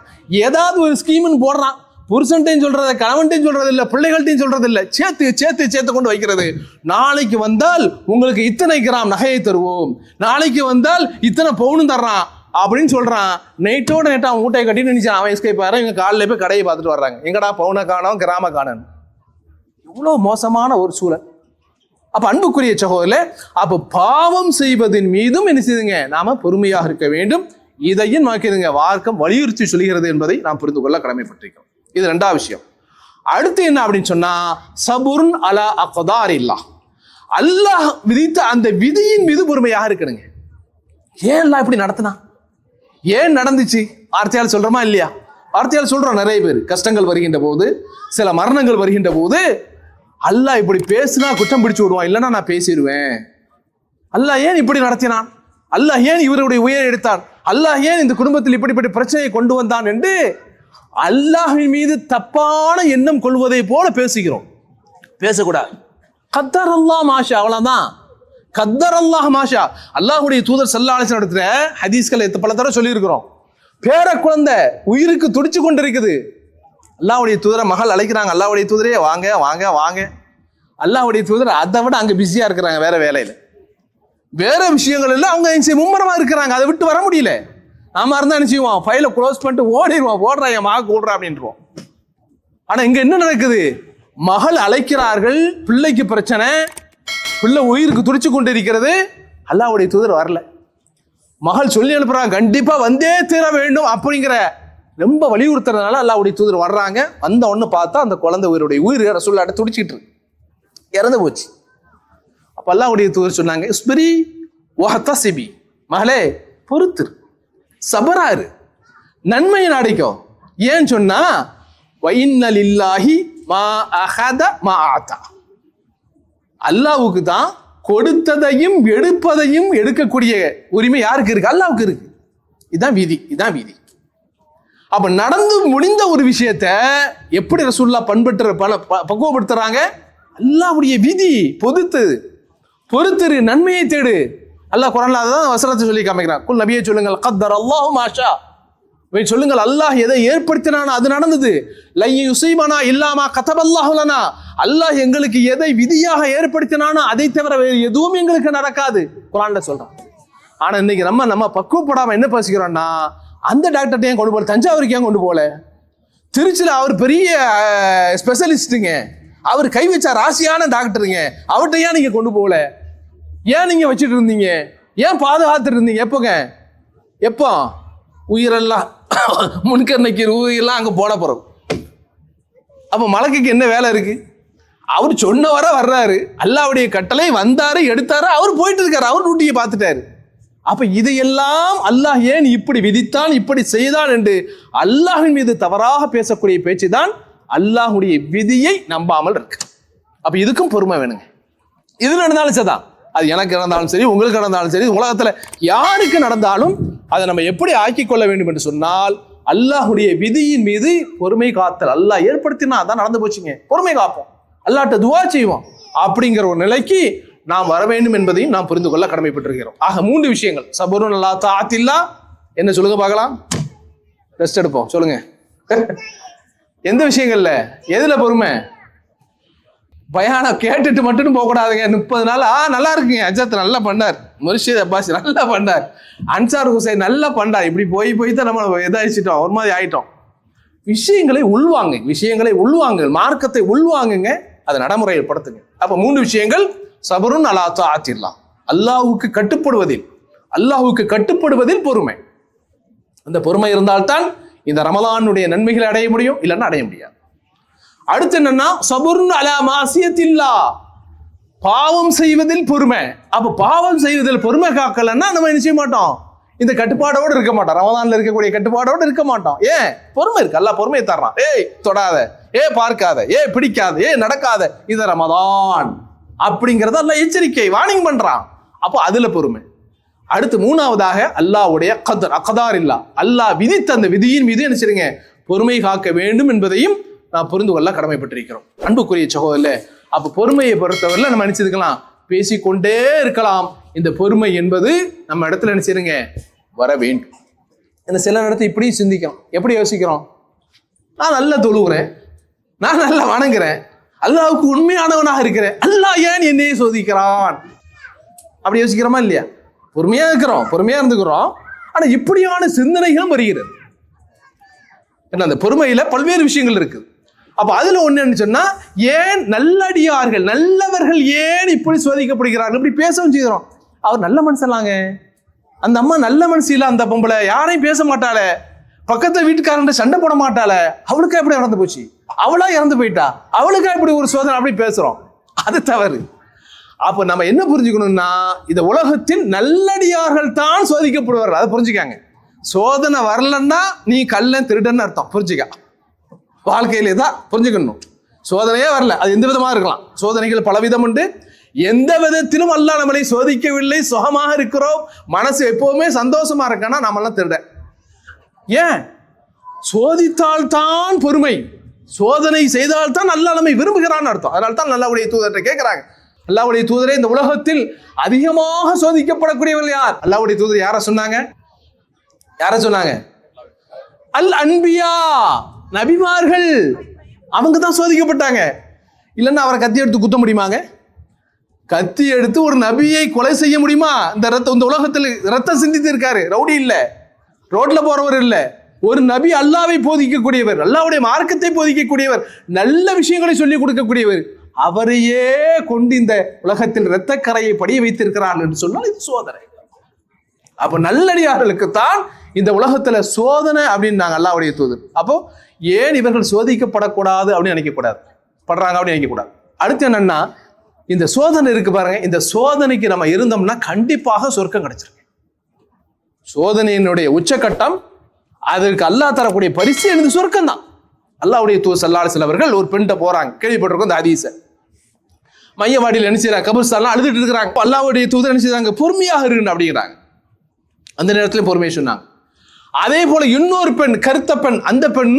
ஏதாவது ஒரு ஸ்கீம்னு போடுறான். புருஷன்ட்டையும் சொல்றது, கணவன்ட்டையும் சொல்றது இல்லை, பிள்ளைகள்ட்டையும் சொல்றது இல்லை, சேர்த்து கொண்டு வைக்கிறது. நாளைக்கு வந்தால் உங்களுக்கு இத்தனை கிராம் நகையை தருவோம், நாளைக்கு வந்தால் இத்தனை பவுனும் தர்றான் அப்படின்னு சொல்றான். நைட்டோட நைட்டா அவன் மூட்டையை கட்டின்னு நினைச்சான். அவன் எஸ்கேப் ஆகிறான். இவங்க காலையில் போய் கடையை பார்த்துட்டு வர்றாங்க. எங்கடா பவுனை காணோம், கிராம காணன். இவ்வளோ மோசமான ஒரு சூழல். அப்ப அன்புக்குரிய சகோதரர்களே, அப்ப பாவம் செய்வதன் மீதும் என்ன செய்யுதுங்க? நாம பொறுமையாக இருக்க வேண்டும். இதையும் நோக்கிதுங்க மார்க்கம் வலியுறுத்தி சொல்கிறது என்பதை நாம் புரிந்து கொள்ள கடமைப்பட்டிருக்கிறோம். இது 2வது விஷயம். அடுத்து என்ன அப்படின்னு சொன்னா சபுர்ன் அலா அக்தாரில்லாஹ். அல்லாஹ் விதித்த அந்த விதியின் மீது பொறுமையாக இருக்கணுங்க. ஏன் எல்லாம் இப்படி நடத்தினா, ஏன் நடந்துச்சு? வார்த்தையால் சொல்றோமா இல்லையா? வார்த்தையால் சொல்றோம். நிறைய பேர் கஷ்டங்கள் வருகின்ற போது, சில மரணங்கள் வருகின்ற போது அல்லாஹ் இப்படி பேசினா குற்றம் பிடிச்சு விடுவான், இல்லைன்னா நான் பேசிடுவேன். அல்லாஹ் ஏன் இப்படி நடத்தினான்? அல்லாஹ் ஏன் இவருடைய உயிரை எடுத்தான்? அல்லாஹ் ஏன் இந்த குடும்பத்தில் இப்படிப்பட்ட பிரச்சனையை கொண்டு வந்தான் என்று அல்லாஹ்வின் மீது தப்பான எண்ணம் கொள்வதை போல பேசுகிறோம். பேசக்கூடாது. கத்தர் அல்லாஹ் மாஷா, அவ்வளவுதான். கத்தர் அல்லாஹ் மாஷா. அல்லாஹ்வுடைய தூதர் ஸல்லல்லாஹு அலைஹி வஸல்லம் இடத்துல ஹதீஸ்களை பல தடவை சொல்லி இருக்கிறோம். பேர குழந்தை உயிருக்கு துடிச்சு கொண்டு இருக்குது. அல்லாஹ்வுடைய தூதரை மகள் அழைக்கிறாங்க, அல்லாஹ்வுடைய தூதரே வாங்க வாங்க வாங்க. அல்லாஹ்வுடைய தூதர் அதை விட அங்க பிஸியா இருக்கிறாங்க, வேற வேலையில, வேற விஷயங்கள் எல்லாம் அவங்க மும்மரமா இருக்கிறாங்க. அதை விட்டு வர முடியல. நாம இருந்தா என்ன செய்வோம்? ஃபைலை க்ளோஸ் பண்ணிட்டு ஓடிடுவோம், ஓடுறா என் மக கூடுறா அப்படின்றோம். ஆனா இங்க என்ன நடக்குது? மகள் அழைக்கிறார்கள், பிள்ளைக்கு பிரச்சனை, பிள்ளை உயிருக்கு துடிச்சு கொண்டு இருக்கிறது. அல்லாஹ்வுடைய தூதர் வரல. மகள் சொல்லி அனுப்புறாங்க, கண்டிப்பா வந்தே தீர வேண்டும் அப்படிங்கிற ரொம்ப வலியுறுத்துறதுனால அல்லாஹ்வுடைய தூதர் வர்றாங்க. வந்த ஒண்ணு பார்த்தா அந்த குழந்தை உயிர் ரசூலுல்லாஹ் துடிச்சிட்டு இருக்கு, இறந்து போச்சு. அப்ப அல்லாஹ்வுடைய தூதர் சொன்னாங்க, இஸ்பிரி வஹ்தஸிபி, மகளே பொறுத்துரு, சபராரு, நன்மையை நாடிக்கோ. ஏன் சொன்னா வைன்னலில்லாஹி மா அஹத மா ஆதா, அல்லாஹ்வுக்கு தான் கொடுத்ததையும் எடுப்பதையும் எடுக்கக்கூடிய உரிமை யாருக்கு இருக்கு? அல்லாஹ்வுக்கு இருக்கு. இதான் விதி, இதான் விதி. அப்ப நடந்து முடிந்த ஒரு விஷயத்த எப்படி ரசூலுல்லாஹ் பக்குவப்படுத்துறாங்க? அல்லாஹ்வுடைய விதி, பொறுத்துரு, நன்மையை தேடு. அல்லாஹ் குர்ஆன்ல அதான் வசனத்தை சொல்லி காமிக்கிறான். குல் நபியே சொல்லுங்கள், கத்தர் அல்லாஹு மாஷா, சொல்லுங்கள் அல்லாஹ் எதை ஏற்படுத்தினானோ அது நடந்தது. லை யுஸீபனா இல்லாமா கதபல்லாஹு லனா, அல்லாஹ் எங்களுக்கு எதை விதியாக ஏற்படுத்தினானோ அதை தவிர வேறு எதுவும் எங்களுக்கு நடக்காது குர்ஆன்ல சொல்றான். ஆனா இன்னைக்கு நம்ம பக்குவப்படாம என்ன பேசிக்கிறோம்னா, அந்த டாக்டர்கிட்ட ஏன் கொண்டு போல, தஞ்சாவூருக்கு ஏன் கொண்டு போல, திருச்சியில் அவர் பெரிய ஸ்பெஷலிஸ்ட்டுங்க, அவர் கை வச்ச ராசியான டாக்டருங்க, அவர்கிட்ட ஏன் நீங்க கொண்டு போகல, ஏன் நீங்க வச்சுட்டு இருந்தீங்க, ஏன் பாதுகாத்துட்டு இருந்தீங்க? எப்போ உயிரெல்லாம் முன்கர்ணைக்கு உயிரெல்லாம் அங்கே போன போறோம். அப்போ மலக்குக்கு என்ன வேலை இருக்கு? அவர் சொன்ன வர்றாரு, அல்லாஹ்வுடைய கட்டளை வந்தாரு, எடுத்தாரு, அவர் போயிட்டு இருக்காரு, அவர் டியூட்டியை பார்த்துட்டாரு. அப்ப இதையெல்லாம் அல்லாஹ் ஏன் இப்படி விதித்தான், இப்படி செய்தான் என்று அல்லாஹ்வின் மீது தவறாக பேசக்கூடிய பேச்சு தான் அல்லாஹ்வுடைய விதியை நம்பாமல் இருக்கு. அப்ப இதுக்கும் பொறுமை வேணுங்க. இது நடந்தாலும் சரிதான், அது எனக்கு நடந்தாலும் சரி, உங்களுக்கு நடந்தாலும் சரி, உலகத்துல யாருக்கு நடந்தாலும் அதை நம்ம எப்படி ஆக்கிக் கொள்ள வேண்டும் என்று சொன்னால் அல்லாஹ்வுடைய விதியின் மீது பொறுமை காத்தல். அல்லாஹ் ஏற்படுத்தினா அதான் நடந்து போச்சுங்க, பொறுமை காப்போம், அல்லாஹ்ட்ட துஆ செய்வோம். அப்படிங்கிற ஒரு நிலைக்கு நாம் வர வேண்டும் என்பதையும் நாம் புரிந்து கொள்ள கடமைப்பட்டிருக்கிறோம். ஆக 3 விஷயங்கள். சபருன் அலா தாஅத்தில்லா, என்ன சொல்லுங்க பார்க்கலாம், ரெஸ்ட் எடுப்போம், சொல்லுங்க. எந்த விஷயங்கள்ல, எதுல பொறுமை? பயானம் கேட்டுட்டு மட்டும் போகக்கூடாதுங்க. 30 நாள் நல்லா இருக்குங்க, அஜத் நல்லா பண்ணார், முர்ஷித் அப்பாஸ் நல்லா பண்ணார், அன்சார் ஹுசைன் நல்லா பண்ணார், இப்படி போய் தான் நம்ம இதாயிச்சிட்டோம், ஒரு மாதிரி ஆயிட்டோம். விஷயங்களை உள்வாங்க, மார்க்கத்தை உள்வாங்குங்க, அதை நடைமுறையில் படுத்துங்க. அப்ப 3 விஷயங்கள். சபருன் அலா தாஅத்தில்லா, அல்லாஹ்வுக்கு கட்டுப்படுவதில் பொறுமை. அந்த பொறுமை இருந்தால்தான் இந்த ரமலானுடைய நன்மைகளை அடைய முடியும், இல்லைன்னா அடைய முடியாது. அடுத்து என்னன்னா சபருன் அலா மாசியத்தில்லா, பாவம் செய்வதில் பொறுமை. அப்ப பாவம் செய்வதில் பொறுமை காக்கலன்னா நம்ம என்ன செய்ய மாட்டோம், இந்த கட்டுப்பாடோடு இருக்க மாட்டோம், ரமலான்ல இருக்கக்கூடிய கட்டுப்பாடோடு இருக்க மாட்டோம். ஏன்? பொறுமை இருக்கு, அல்லாஹ் பொறுமையை தர்றான். ஏய் தொடாத, பார்க்காத, பிடிக்காத, நடக்காத, இது ரமலான் அப்படிங்கறத அல்லாஹ் எச்சரிக்கை, வார்னிங் பண்றான். அப்போ அதுல பொறுமை. அடுத்து 3வதாக அல்லாஹ்வுடைய அக்தார் இல்லா, அல்லாஹ் விதித்த அந்த விதியின் மீது என்ன செய்யுங்க, பொறுமை காக்க வேண்டும் என்பதையும் நான் புரிந்து கொள்ள கடமைப்பட்டிருக்கிறோம். அன்புக்குரிய சகோதரர்களே, அப்ப பொறுமையை பொறுத்தவரையில நம்ம நினைச்சதுக்கலாம், பேசிக்கொண்டே இருக்கலாம். இந்த பொறுமை என்பது நம்ம இடத்துல என்ன செய்யுங்க, வர வேண்டும். இந்த சில நேரத்தை இப்படி சிந்திக்கிறோம். எப்படி யோசிக்கிறோம்? நான் நல்லா தொழுகிறேன், நான் நல்லா வணங்குறேன், அல்லாஹ்வுக்கு உண்மையானவனாக இருக்கிறேன், அல்லாஹ் ஏன் என்னையே சோதிக்கிறான்? அப்படி யோசிக்கிறோமா இல்லையா? பொறுமையா இருக்கிறோம், பொறுமையா இருந்துக்கிறோம். ஆனா இப்படியான சிந்தனைகளும் வருகிறது. ஏன்னா அந்த பொறுமையில பல்வேறு விஷயங்கள் இருக்குது. அப்ப அதுல ஒண்ணு சொன்னா, ஏன் நல்லடியார்கள், நல்லவர்கள் ஏன் இப்படி சோதிக்கப்படுகிறார்கள்? இப்படி பேசவும் செய்கிறோம். அவர் நல்ல மனுஷன்லாங்க, அந்த அம்மா நல்ல மனுஷன் இல்ல, அந்த பொம்பளை யாரையும் பேச மாட்டாளே, பக்கத்து வீட்டுக்காரன் சண்டை போட மாட்டாளே, அவளுக்கா எப்படி இறந்து போச்சு, அவளா இறந்து போயிட்டா, அவளுக்கா இப்படி ஒரு சோதனை, அப்படி பேசுறோம். அது தவறு. அப்ப நம்ம என்ன புரிஞ்சுக்கணும்னா, இந்த உலகத்தில் நல்லடியார்கள் தான் சோதிக்கப்படுவார்கள். அதை புரிஞ்சுக்காங்க. சோதனை வரலன்னா நீ கள்ளன் திருடன்னு அர்த்தம், புரிஞ்சுக்க. வாழ்க்கையிலே தான் புரிஞ்சுக்கணும். சோதனையே வரல, அது எந்த விதமா இருக்கலாம். சோதனைகள் பலவிதம் உண்டு. எந்த விதத்திலும் அல்லாஹ் நம்மளை சோதிக்கவில்லை, சுகமாக இருக்கிறோம், மனசு எப்பவுமே சந்தோஷமா இருக்கனா நாமெல்லாம் திருட. ஏன்? சோதித்தால் தான் பொறுமை, சோதனை செய்தால் தான் அல்லாஹ் நம்மை விரும்புகிறான்னு அர்த்தம். அதனால தான் அல்லாஹ்வுடைய தூதர்கிட்ட கேட்கிறாங்க, அல்லாஹ்வுடைய தூதரே, இந்த உலகத்தில் அதிகமாக சோதிக்கப்படக்கூடியவர்கள் யார்? அல்லாஹ்வுடைய தூதர் யார சொன்னாங்க? அல் அன்பியா, நபிமார்கள். அவங்க தான் சோதிக்கப்பட்டாங்க. இல்லைன்னா அவரை கத்தி எடுத்து குத்த முடியுமாங்க? கத்தி எடுத்து ஒரு நபியை கொலை செய்ய முடியுமா? இந்த உலகத்தில் ரத்தம் சிந்தித்து இருக்காரு, ரவுடி இல்ல, ரோட்ல போறவர் இல்ல, ஒரு நபி அல்லாஹ்வை போதிக்கக்கூடியவர், அல்லாஹ்வுடைய மார்க்கத்தை போதிக்கக்கூடியவர், நல்ல விஷயங்களை சொல்லிக் கொடுக்கக்கூடியவர். அவரையே கொண்டு இந்த உலகத்தில் இரத்தக்கரையை படிய வைத்திருக்கிறார் என்று சொன்னால் இது சோதனை. அப்ப நல்லடியார்களுக்கு தான் இந்த உலகத்துல சோதனை அப்படின்னு நாங்க அல்லாஹ்வுடைய தூதர். அப்போ ஏன் இவர்கள் சோதிக்கப்படக்கூடாது அப்படின்னு நினைக்கக்கூடாது, படுறாங்க அப்படின்னு நினைக்கக்கூடாது. அடுத்து என்னன்னா, இந்த சோதனை இருக்கு பாருங்க, இந்த சோதனைக்கு நம்ம இருந்தோம்னா கண்டிப்பாக சொர்க்கம் கிடைச்சிருக்கு. சோதனையினுடைய உச்சகட்டம், அதற்கு அல்லாஹ் தரக்கூடிய பரிசு எனது சொர்க்கம் தான். அல்லாஹ்வுடைய தூதர் ஸல்லல்லாஹு அலைஹி வஸல்லம் அவர்கள் ஒரு பெண்கிட்ட போறாங்க, கேள்விப்பட்டிருக்கோம் இந்த ஹதீஸை. மையவாடியில் என்ன செய்யறாங்க, கபர்ஸ்தான்லாம் அழுதுட்டு இருக்கிறாங்க. அல்லாஹ்வுடைய தூதர் என்ன செய்றாங்க, பொறுமையாக இருங்க அப்படிங்கிறாங்க. அந்த நேரத்தில் பொறுமையை சொன்னாங்க. அதே போல இன்னொரு பெண், கருத்த பெண், அந்த பெண்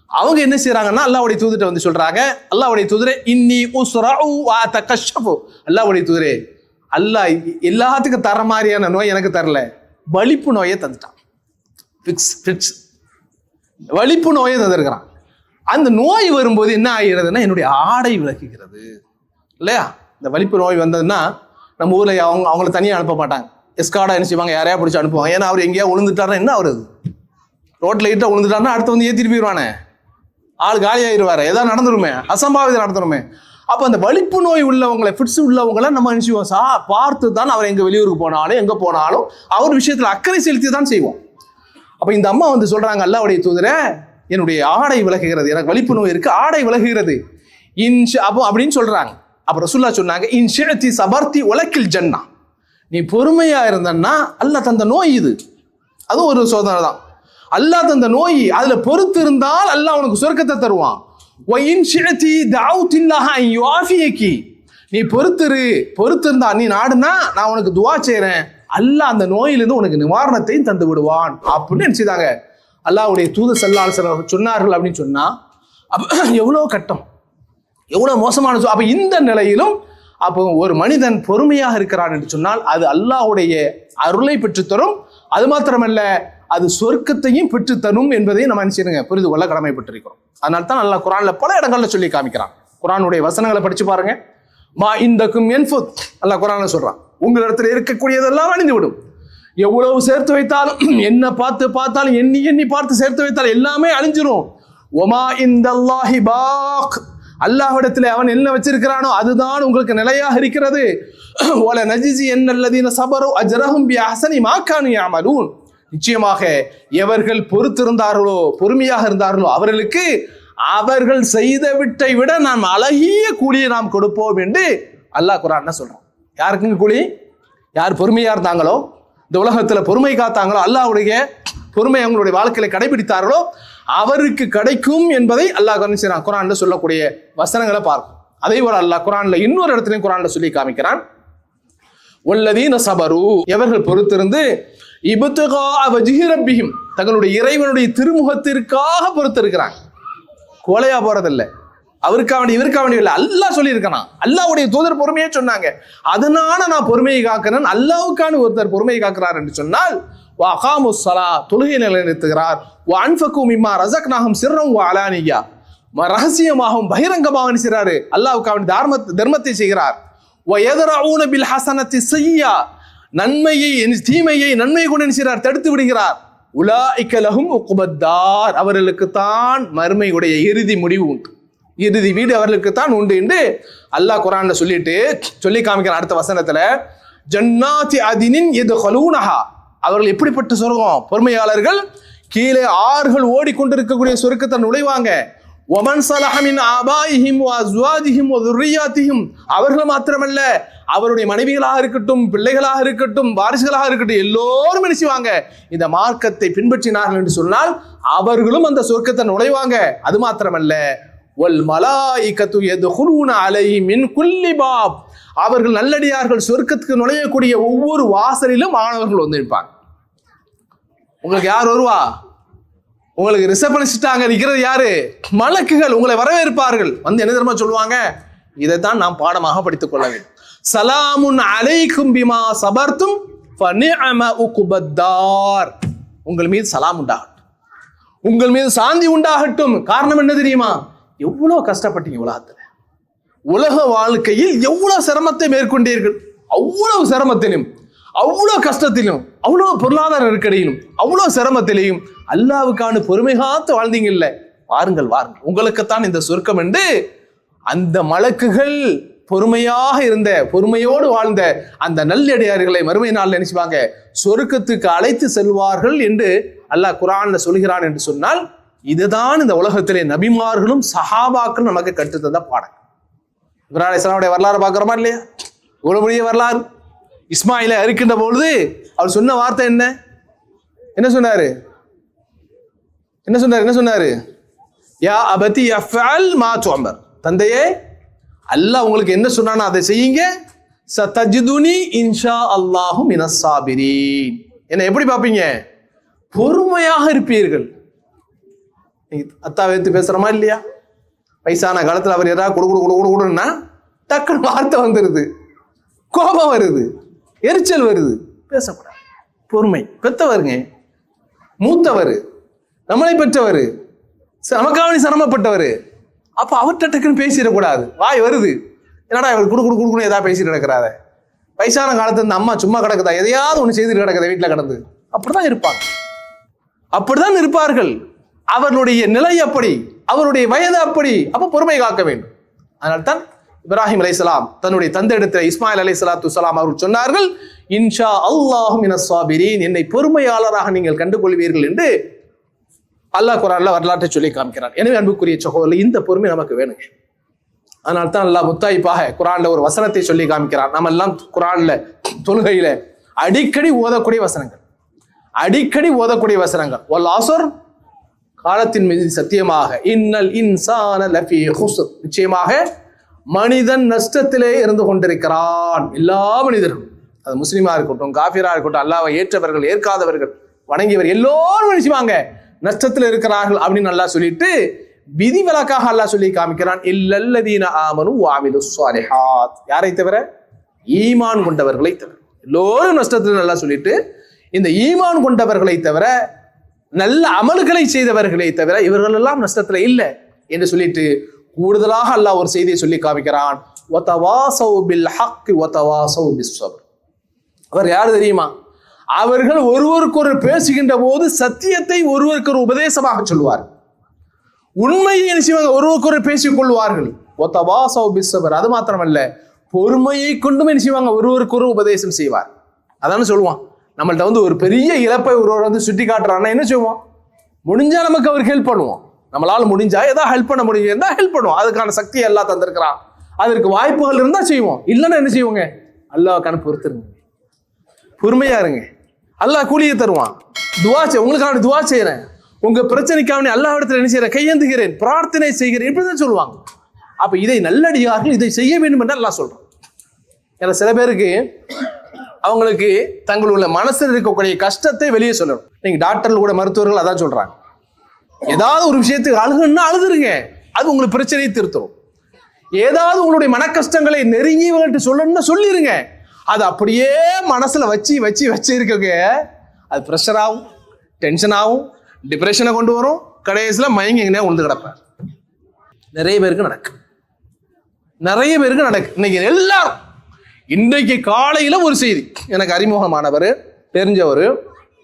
அவங்க என்ன செய்யறாங்கன்னா அல்லாஹ்வுடைய தூதரை வந்து சொல்றாங்க, அல்லாஹ்வுடைய தூதரே இன்னி உஸ்ரஉ வ தகஷஃபு, அல்லாஹ்வுடைய தூதரே அல்லாஹ் எல்லாத்துக்கும் தர மாதிரியான நோய் எனக்கு தரல, வலிப்பு நோயை தந்துட்டான். வலிப்பு நோயை தந்திருக்கிறான். அந்த நோய் வரும்போது என்ன ஆகிறதுன்னா என்னுடைய ஆடை விலகுகிறது இல்லையா. இந்த வலிப்பு நோய் வந்ததுன்னா நம்ம ஊர்ல அவங்கள தனியாக அனுப்ப மாட்டாங்க, எஸ்கார்டா என்ன செய்வாங்க, யாரையா பிடிச்சி அனுப்புவாங்க. ஏன்னா அவர் எங்கேயா விழுந்துட்டாருன்னா என்ன வருது, ரோட்ல கிட்ட விழுந்துட்டாருன்னா அடுத்து வந்து ஏற்றிட்டு போயிடுவானே, ஆள் காலி ஆயிடுவாரு, ஏதாவது நடந்துருமே, அசம்பாவிதம் நடந்துருமே. அப்போ அந்த வலிப்பு நோய் உள்ளவங்களை, ஃபிட்ஸ் உள்ளவங்களை நம்ம நினைச்சுவோம் பார்த்து தான் அவர் எங்க வெளியூருக்கு போனாலும் எங்க போனாலும் அவர் விஷயத்துல அக்கறை செலுத்தி தான் செய்வோம். அப்ப இந்த அம்மா வந்து சொல்றாங்க, அல்லாஹ்வுடைய தூதரே என்னுடைய ஆடை விலகுகிறது, எனக்கு வலிப்பு நோய் இருக்கு, ஆடை விலகுகிறது அப்போ அப்படின்னு சொல்றாங்க. அப்ப ரசூலுல்லாஹ் சொன்னாங்க, இன்ஷிஅதி சபர்தி உலக்கில் ஜன்னா, நீ பொறுமையா இருந்தன்னா அல்லாஹ் தந்த நோய் இது, அதுவும் ஒரு சோதனை தான். அல்லாஹ் தந்த நோய், அதுல பொறுத்து இருந்தால் அல்லாஹ் உனக்கு சொர்க்கத்தை தருவான். நீ பொறுத்திருந்தா, நீ நாடுனா நான் உனக்கு துவா செய்யறேன், அல்லாஹ் அந்த நோயிலிருந்து உனக்கு நிவாரணத்தையும் தந்து விடுவான் அப்படின்னு நினைச்சுதாங்க அல்லாஹ்வுடைய தூதர் ஸல்லல்லாஹு அலைஹி வஸல்லம் சொன்னார்கள். அப்படின்னு சொன்னா அப்ப எவ்வளவு கட்டம், எவ்வளவு மோசமான. அப்ப இந்த நிலையிலும் அப்போ ஒரு மனிதன் பொறுமையாக இருக்கிறான் என்று சொன்னால் அது அல்லாஹ்வுடைய அருளை பெற்றுத்தரும், அது மாத்திரமல்ல அது சொர்க்கத்தையும் பெற்றுத்தரும் என்பதை நம்ம நினைச்சிருங்க புரிந்து கொள்ள கடமைப்பட்டிருக்கிறோம். அதனால தான் அல்லாஹ் குர்ஆன்ல பல இடங்கள்ல சொல்லி காமிக்கிறான். குர்ஆனுடைய வசனங்களை படிச்சு பாருங்க. மா இந்தக்கும் யன்ஃபுத், அல்லாஹ் குர்ஆன்ல சொல்றான், உங்களிடத்துல இருக்கக்கூடியதெல்லாம் அழிந்து விடும். எவ்வளவு சேர்த்து வைத்தாலும், என்ன பார்த்தாலும், எண்ணி பார்த்து சேர்த்து வைத்தாலும் எல்லாமே அழிஞ்சிரும். ஒமா இந்தல்லாஹி பாக், அல்லாஹ்விடத்துல அவன் என்ன வச்சிருக்கிறானோ அதுதான் உங்களுக்கு நிலையாக இருக்கிறது. வல நஜிஸி என்னல்லதீன ஸபரு அஜ்ரஹும் பிஅஹ்ஸனி மா கானூ யஅமலூன், நிச்சயமாக எவர்கள் பொறுத்திருந்தார்களோ, பொறுமையாக இருந்தார்களோ அவர்களுக்கு அவர்கள் செய்த விட்டை விட நாம் அழகிய கூலியை நாம் கொடுப்போம் என்று அல்லாஹ் குர்ஆன்ல சொல்றான். யாருக்குங்க கூலி? யார் பொறுமையா இருந்தாங்களோ, இந்த உலகத்துல பொறுமை காத்தாங்களோ, அல்லாஹ்வுடைய பொறுமை அவங்களுடைய வாழ்க்கையில கடைபிடித்தார்களோ அவருக்கு கிடைக்கும் என்பதை அல்லாஹ் குர்ஆன்ல சொல்லக்கூடிய வசனங்களை பார்க்கும். அதே போல அல்லாஹ் குர்ஆன்ல இன்னொரு இடத்துலையும் குர்ஆன்ல சொல்லி காமிக்கிறான், வல்லதீன ஸபரு, எவர்கள் பொறுத்திருந்து இப்திகா வஜ்ஹி ரப்பிஹிம், தங்களுடைய இறைவனுடைய திருமுகத்திற்காக பொறுத்திருக்கிறாங்க. கோலையா போறதில்லை, அவருக்காக வேண்டிய இவருக்காக வேண்டிய இல்லை, அல்லாஹ் சொல்லியிருக்கிறான். அல்லாஹ்வுடைய தூதர் பொறுமையே சொன்னாங்க, அதனால நான் பொறுமையை காக்கிறேன். அல்லாஹ்வுக்கான ஒருத்தர் பொறுமையை காக்கிறார் என்று சொன்னால் வஅகாமுஸ் ஸலா, தொழுகை நிலைநிறுத்துகிறார். வஅன்ஃபகு மிம்மா ரஸக்னாஹும் சிர்ரன் வஅலானியா, ரகசியமாகவும் பகிரங்கமாக செய்கிறாரு, அல்லாஹ்வுக்காக தர்மத்தை செய்கிறார். வயதரஊன பில் ஹஸனத்தி ஸய்யா, நன்மையை தீமையை நன்மையை கொண்டு செய்கிறார், தடுத்து விடுகிறார். உலாஇக லஹும் உக்பத்தார், அவர்களுக்கு தான் மறுமையுடைய இறுதி முடிவு உண்டு, இறுதி வீடு அவர்களுக்கு தான் உண்டு என்று அல்லாஹ் குர்ஆன்ல சொல்லி காமிக்கிறான். அடுத்த வசனத்துல ஜன்னாத்தி அதினின் யதுகுலூனஹா, அவர்கள் எப்படிப்பட்ட சொர்க்கம், பொறுமையாளர்கள் கீழே ஆறுகள் ஓடிக்கொண்டிருக்கக்கூடிய சொர்க்கத்தை நுழைவாங்க. ஒமன் ஸலஹ மின் ஆபாயிஹிம் வ அஸ்வாஜிஹிம் வ ذُرِّيَّاتِهِம், அவர்கள் மாத்திரமல்ல அவருடைய மனைவிகளாக இருக்கட்டும், பிள்ளைகளாக இருக்கட்டும், வாரிசுகளாக இருக்கட்டும், எல்லோரும் என்ன செய்வாங்க, இந்த மார்க்கத்தை பின்பற்றினார்கள் என்று சொன்னால் அவர்களும் அந்த சொர்க்கத்தை நுழைவாங்க. அது மாத்திரமல்ல வல் மலாயிகத்து யதுகுலூன அலைஹிம் மின் குல்லி பாப், அவர்கள் நல்லடியார்கள் சொர்க்கத்துக்கு நுழையக்கூடிய ஒவ்வொரு வாசலிலும் மாணவர்கள் வந்து இருப்பாங்க. உங்களுக்கு யார் வருவா? உங்களுக்கு ரிசப்ஷனிஸ்டாக நிற்கிறது யாரு? மலக்குகள் உங்களை வரவேற்பார்கள். வந்து என்ன தெரியுமா சொல்லுவாங்க, இதைத்தான் நாம் பாடமாக படித்துக் கொள்ள வேண்டும். சலாமுன் அலைக்கும் பிமா சபர்தும் ஃபநிஅம உக்பத்தார், உங்கள் மீது சலாம் உண்டாகட்டும், உங்கள் மீது சாந்தி உண்டாகட்டும். காரணம் என்ன தெரியுமா? எவ்வளவு கஷ்டப்பட்டீங்க உலகத்துல, உலக வாழ்க்கையில் எவ்வளவு சிரமத்தை மேற்கொண்டீர்கள். அவ்வளவு சிரமத்திலும், அவ்வளவு கஷ்டத்திலும், அவ்வளவு பொருளாதார நெருக்கடியிலும், அவ்வளவு சிரமத்திலையும் அல்லாஹ்வுக்கான பொறுமை காத்து வாழ்ந்தீங்கல்ல, வாருங்கள் வாருங்கள், உங்களுக்குத்தான் இந்த சொர்க்கம் என்று அந்த மலக்குகள் பொறுமையாக இருந்த, பொறுமையோடு வாழ்ந்த அந்த நல்லடியார்களை மறுமை நாள் நினைச்சுவாங்க சொர்க்கத்துக்கு அழைத்து செல்வார்கள் என்று அல்லாஹ் குர்ஆன்ல சொல்கிறான். என்று சொன்னால் இதுதான் இந்த உலகத்திலே நபிமார்களும் சஹாபாக்களும் நமக்கு கற்றுத்தந்த பாடம். இப்ராஹிம் அலைஹிஸ்ஸலாமுடைய வரலாறு பார்க்கிறோமா இல்லையா? இவ்வளவு பெரிய வரலாறு. இஸ்மாயிலை அறுக்கின்ற பொழுது அவர் சொன்ன வார்த்தை என்ன? என்ன சொன்னாரு? என்ன சொன்னாரு? யா அபதி யஃஅல் மா துஅமர், தந்தையே அல்லாஹ் உங்களுக்கு என்ன சொன்னானோ அதை செய்யுங்க. சதஜிதுனி இன்ஷா அல்லாஹு மினஸ் சாபிரீன், என்ன எப்படி பார்ப்பீங்க? பொறுமையாக இருப்பீர்கள். அத்தா வைத்து பேசுறமா இல்லையா? வயசான காலத்தில் அவர் ஏதாவது கொடுன்னா டக்குன்னு வார்த்தை வந்துடுது, கோபம் வருது, எரிச்சல் வருது. பேசக்கூடாது. பொறுமை. பெத்தவருங்க, மூத்தவர், நம்மளை பெற்றவர், நமக்காவணி சிரமப்பட்டவர். அப்போ அவர்கிட்ட டக்குன்னு பேசிடக்கூடாது. வாய் வருது, என்னடா இவர் குடுக்குன்னு ஏதாவது பேசிட்டு கிடக்கிறாத. வயசான காலத்துல இந்த அம்மா சும்மா கிடக்குதா, எதையாவது ஒன்று செய்துட்டு கிடக்குதா வீட்டில் கிடந்து. அப்படிதான் இருப்பாங்க, அப்படிதான் இருப்பார்கள். அவர்களுடைய நிலை அப்படி, அவருடைய வயது அப்படி. அப்ப பொறுமை காக்க வேண்டும். அதனால்தான் இப்ராஹிம் அலைஹிஸ்ஸலாம் தன்னுடைய தந்தை இடத்துல இஸ்மாயில் அலைஹிஸ்ஸலாத்துவஸ்ஸலாம் அவர்கள் சொன்னார்கள், இன்ஷா அல்லாஹு மினஸ் சாபிரீன், என்னை பொறுமையாளராக நீங்கள் கண்டுகொள்வீர்கள் என்று அல்லாஹ் குர்ஆன்ல வரலாற்றை சொல்லி காமிக்கிறார். எனவே அன்புக்குரிய சகோதரர்களே, இந்த பொறுமை நமக்கு வேணுங்க. அதனால்தான் அல்லாஹ் முத்தாய்ப்பாக குர்ஆன்ல ஒரு வசனத்தை சொல்லி காமிக்கிறார். நம்ம எல்லாம் குர்ஆன்ல தொழுகையில அடிக்கடி ஓதக்கூடிய வசனங்கள். வல் அஸ்ர், காலத்தின் மீது சத்தியமாக, இன்னல் இன்சான லஃபீ குஸ்ர், நிச்சயமாக மனிதன் நஷ்டத்திலே இருந்து கொண்டிருக்கிறான். எல்லா மனிதர்களும், அது முஸ்லிமா இருக்கட்டும், காஃபிரா இருக்கட்டும், அல்லாஹ்வை ஏற்றவர்கள் ஏற்காதவர்கள் வணங்கியவர் எல்லோரும் நினைச்சுவாங்க நஷ்டத்தில் இருக்கிறார்கள் அப்படின்னு அல்லாஹ் சொல்லிட்டு விதிவிலக்காக அல்லாஹ் சொல்லி காமிக்கிறான். இல்லல்லதீன ஆமனு வஅமிலுஸ் ஸாலிஹாத், யாரை தவிர? ஈமான் கொண்டவர்களை தவிர. எல்லோரும் நஷ்டத்தில் நல்லா சொல்லிட்டு இந்த ஈமான் கொண்டவர்களை தவிர, நல்ல அமல்களை செய்தவர்களை தவிர இவர்கள் எல்லாம் நஷ்டத்துல இல்லை என்று சொல்லிட்டு கூடுதலாக அல்லாஹ் ஒரு செய்தியை சொல்லி காமிக்கிறான். வதவாஸவ் பில் ஹக் வதவாஸவ் பிஸ் ஸப்ர். அவர் யார் தெரியுமா? அவர்கள் ஒருவருக்கொரு பேசுகின்ற போது சத்தியத்தை ஒருவருக்கு ஒரு உபதேசமாக சொல்லுவார், உண்மையை ஒருவருக்கொரு பேசிக் கொள்வார்கள். வதவாஸவ் பிஸ் ஸப்ர், அது மாத்திரமல்ல, பொறுமையை கொண்டும் என்ன செய்வாங்க? ஒருவருக்கு ஒரு உபதேசம் செய்வார். அதான சொல்லுவான், நம்மள்ட்ட வந்து ஒரு பெரிய இழப்பை ஒருவர் வந்து சுட்டி காட்டுறான்னா என்ன செய்வோம்? முடிஞ்சா நமக்கு அவருக்கு ஹெல்ப் பண்ணுவோம். நம்மளால முடிஞ்சா ஏதாவது ஹெல்ப் பண்ண முடியும் ஹெல்ப் பண்ணுவோம். அதுக்கான சக்தியை எல்லாம் தந்திருக்கிறான். அதற்கு வாய்ப்புகள் இருந்தா செய்வோம், இல்லைன்னா என்ன செய்வோங்க? அல்லாஹ்வுக்கான பொறுத்துருங்க, பொறுமையா இருங்க, அல்லாஹ் கூலியை தருவான். உங்களுக்கான துவா செய்யறேன், உங்க பிரச்சனைக்காக அல்லாஹ் இடத்துல என்ன செய்யறேன்? கையேந்துகிறேன், பிரார்த்தனை செய்கிறேன், இப்படிதான் சொல்லுவாங்க. அப்ப இதை நல்லடியார்கள் இதை செய்ய வேண்டும் என்று அல்லாஹ் சொல்றான். ஏன்னா சில பேருக்கு அவங்களுக்கு தங்களுடைய மனசில் இருக்கக்கூடிய கஷ்டத்தை வெளியே சொல்லணும். நீங்க டாக்டர்கள் கூட மருத்துவர்கள் அதான் சொல்றாங்க, ஏதாவது ஒரு விஷயத்துக்கு அழுகுன்னா அழுதுருங்க, அது உங்களுக்கு பிரச்சனையை திருத்தும். ஏதாவது உங்களுடைய மன கஷ்டங்களை நெருங்கியவங்கள்ட்ட சொல்லணும்னா சொல்லிருங்க. அது அப்படியே மனசுல வச்சு இருக்கங்க, அது ப்ரெஷர் ஆகும், டென்ஷன் ஆகும், டிப்ரெஷனை கொண்டு வரும், கடைசியில் மயங்கி எங்கேயா உழுந்து கிடப்பேன். நிறைய பேருக்கு நடக்கு. இன்னைக்கு எல்லாரும், இன்றைக்கு காலையில ஒரு செய்தி, எனக்கு அறிமுகமானவர், தெரிஞ்சவர்,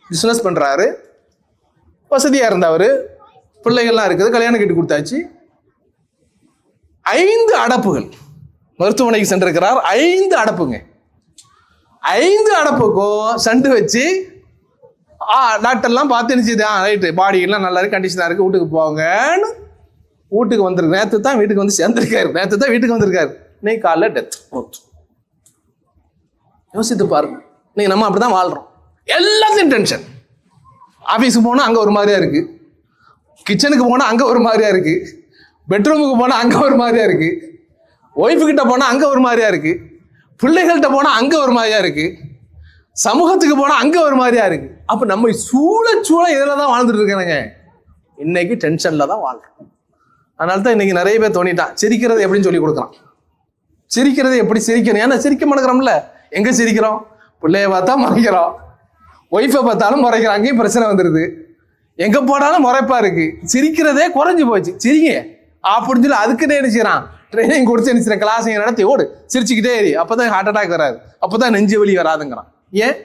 பிசினஸ் பண்றாரு, வசதியா இருந்தவர், பிள்ளைகள்லாம் இருக்குது, கல்யாணம் கட்டி கொடுத்தாச்சு. 5 அடப்புகள், மருத்துவமனைக்கு சென்றிருக்கிறார். 5 அடப்புங்க. 5 அடப்புக்கும் சண்டு வச்சு டாக்டர்லாம் பார்த்து நினைச்சது, ரைட்டு, பாடி எல்லாம் நல்லா இருக்கு, கண்டிஷனா இருக்கு, வீட்டுக்கு போங்கன்னு வீட்டுக்கு வந்திருக்கு. நேற்று தான் வீட்டுக்கு வந்து சேர்ந்திருக்காரு. இன்னைக்கு காலைல டெத். யோசித்து பாருங்க, இன்னைக்கு நம்ம அப்படிதான் வாழ்றோம். எல்லாத்தையும் டென்ஷன். ஆஃபீஸுக்கு போனால் அங்கே ஒரு மாதிரியா இருக்கு, கிச்சனுக்கு போனால் அங்கே ஒரு மாதிரியா இருக்கு, பெட்ரூமுக்கு போனால் அங்கே ஒரு மாதிரியா இருக்கு, ஒய்ஃபுக்கிட்ட போனால் அங்கே ஒரு மாதிரியா இருக்கு, பிள்ளைகள்கிட்ட போனால் அங்கே ஒரு மாதிரியா இருக்கு, சமூகத்துக்கு போனால் அங்கே ஒரு மாதிரியா இருக்கு. அப்போ நம்ம சூழ இதில் தான் வாழ்ந்துட்டு இருக்கேனுங்க. இன்னைக்கு டென்ஷனில் தான் வாழ்றோம். அதனால தான் இன்னைக்கு நிறைய பேர் தோணிட்டான், சிரிக்கிறது எப்படின்னு சொல்லி கொடுக்குறான். சிரிக்கிறது எப்படி சிரிக்கணும்? ஏன்னா சிரிக்க மாட்டேங்கிறோம்ல. எங்கே சிரிக்கிறோம்? பிள்ளைய பார்த்தா முறைக்கிறோம், ஒய்ஃபை பார்த்தாலும் முறைக்கிறோம், அங்கேயும் பிரச்சனை வந்துடுது. எங்கே போனாலும் முறைப்பா இருக்கு, சிரிக்கிறதே குறைஞ்சி போச்சு. சிரிங்க அப்படின்னு சொல்லி அதுக்குன்னே என்ன செய்யறான்? ட்ரைனிங் கொடுத்து என்ன செய்யற, கிளாஸ் நடத்தி ஓடு, சிரிச்சுக்கிட்டே ஏறி, அப்போதான் ஹார்ட் அட்டாக் வராது, அப்போதான் நெஞ்சு வலி வராதுங்கிறான். ஏன்?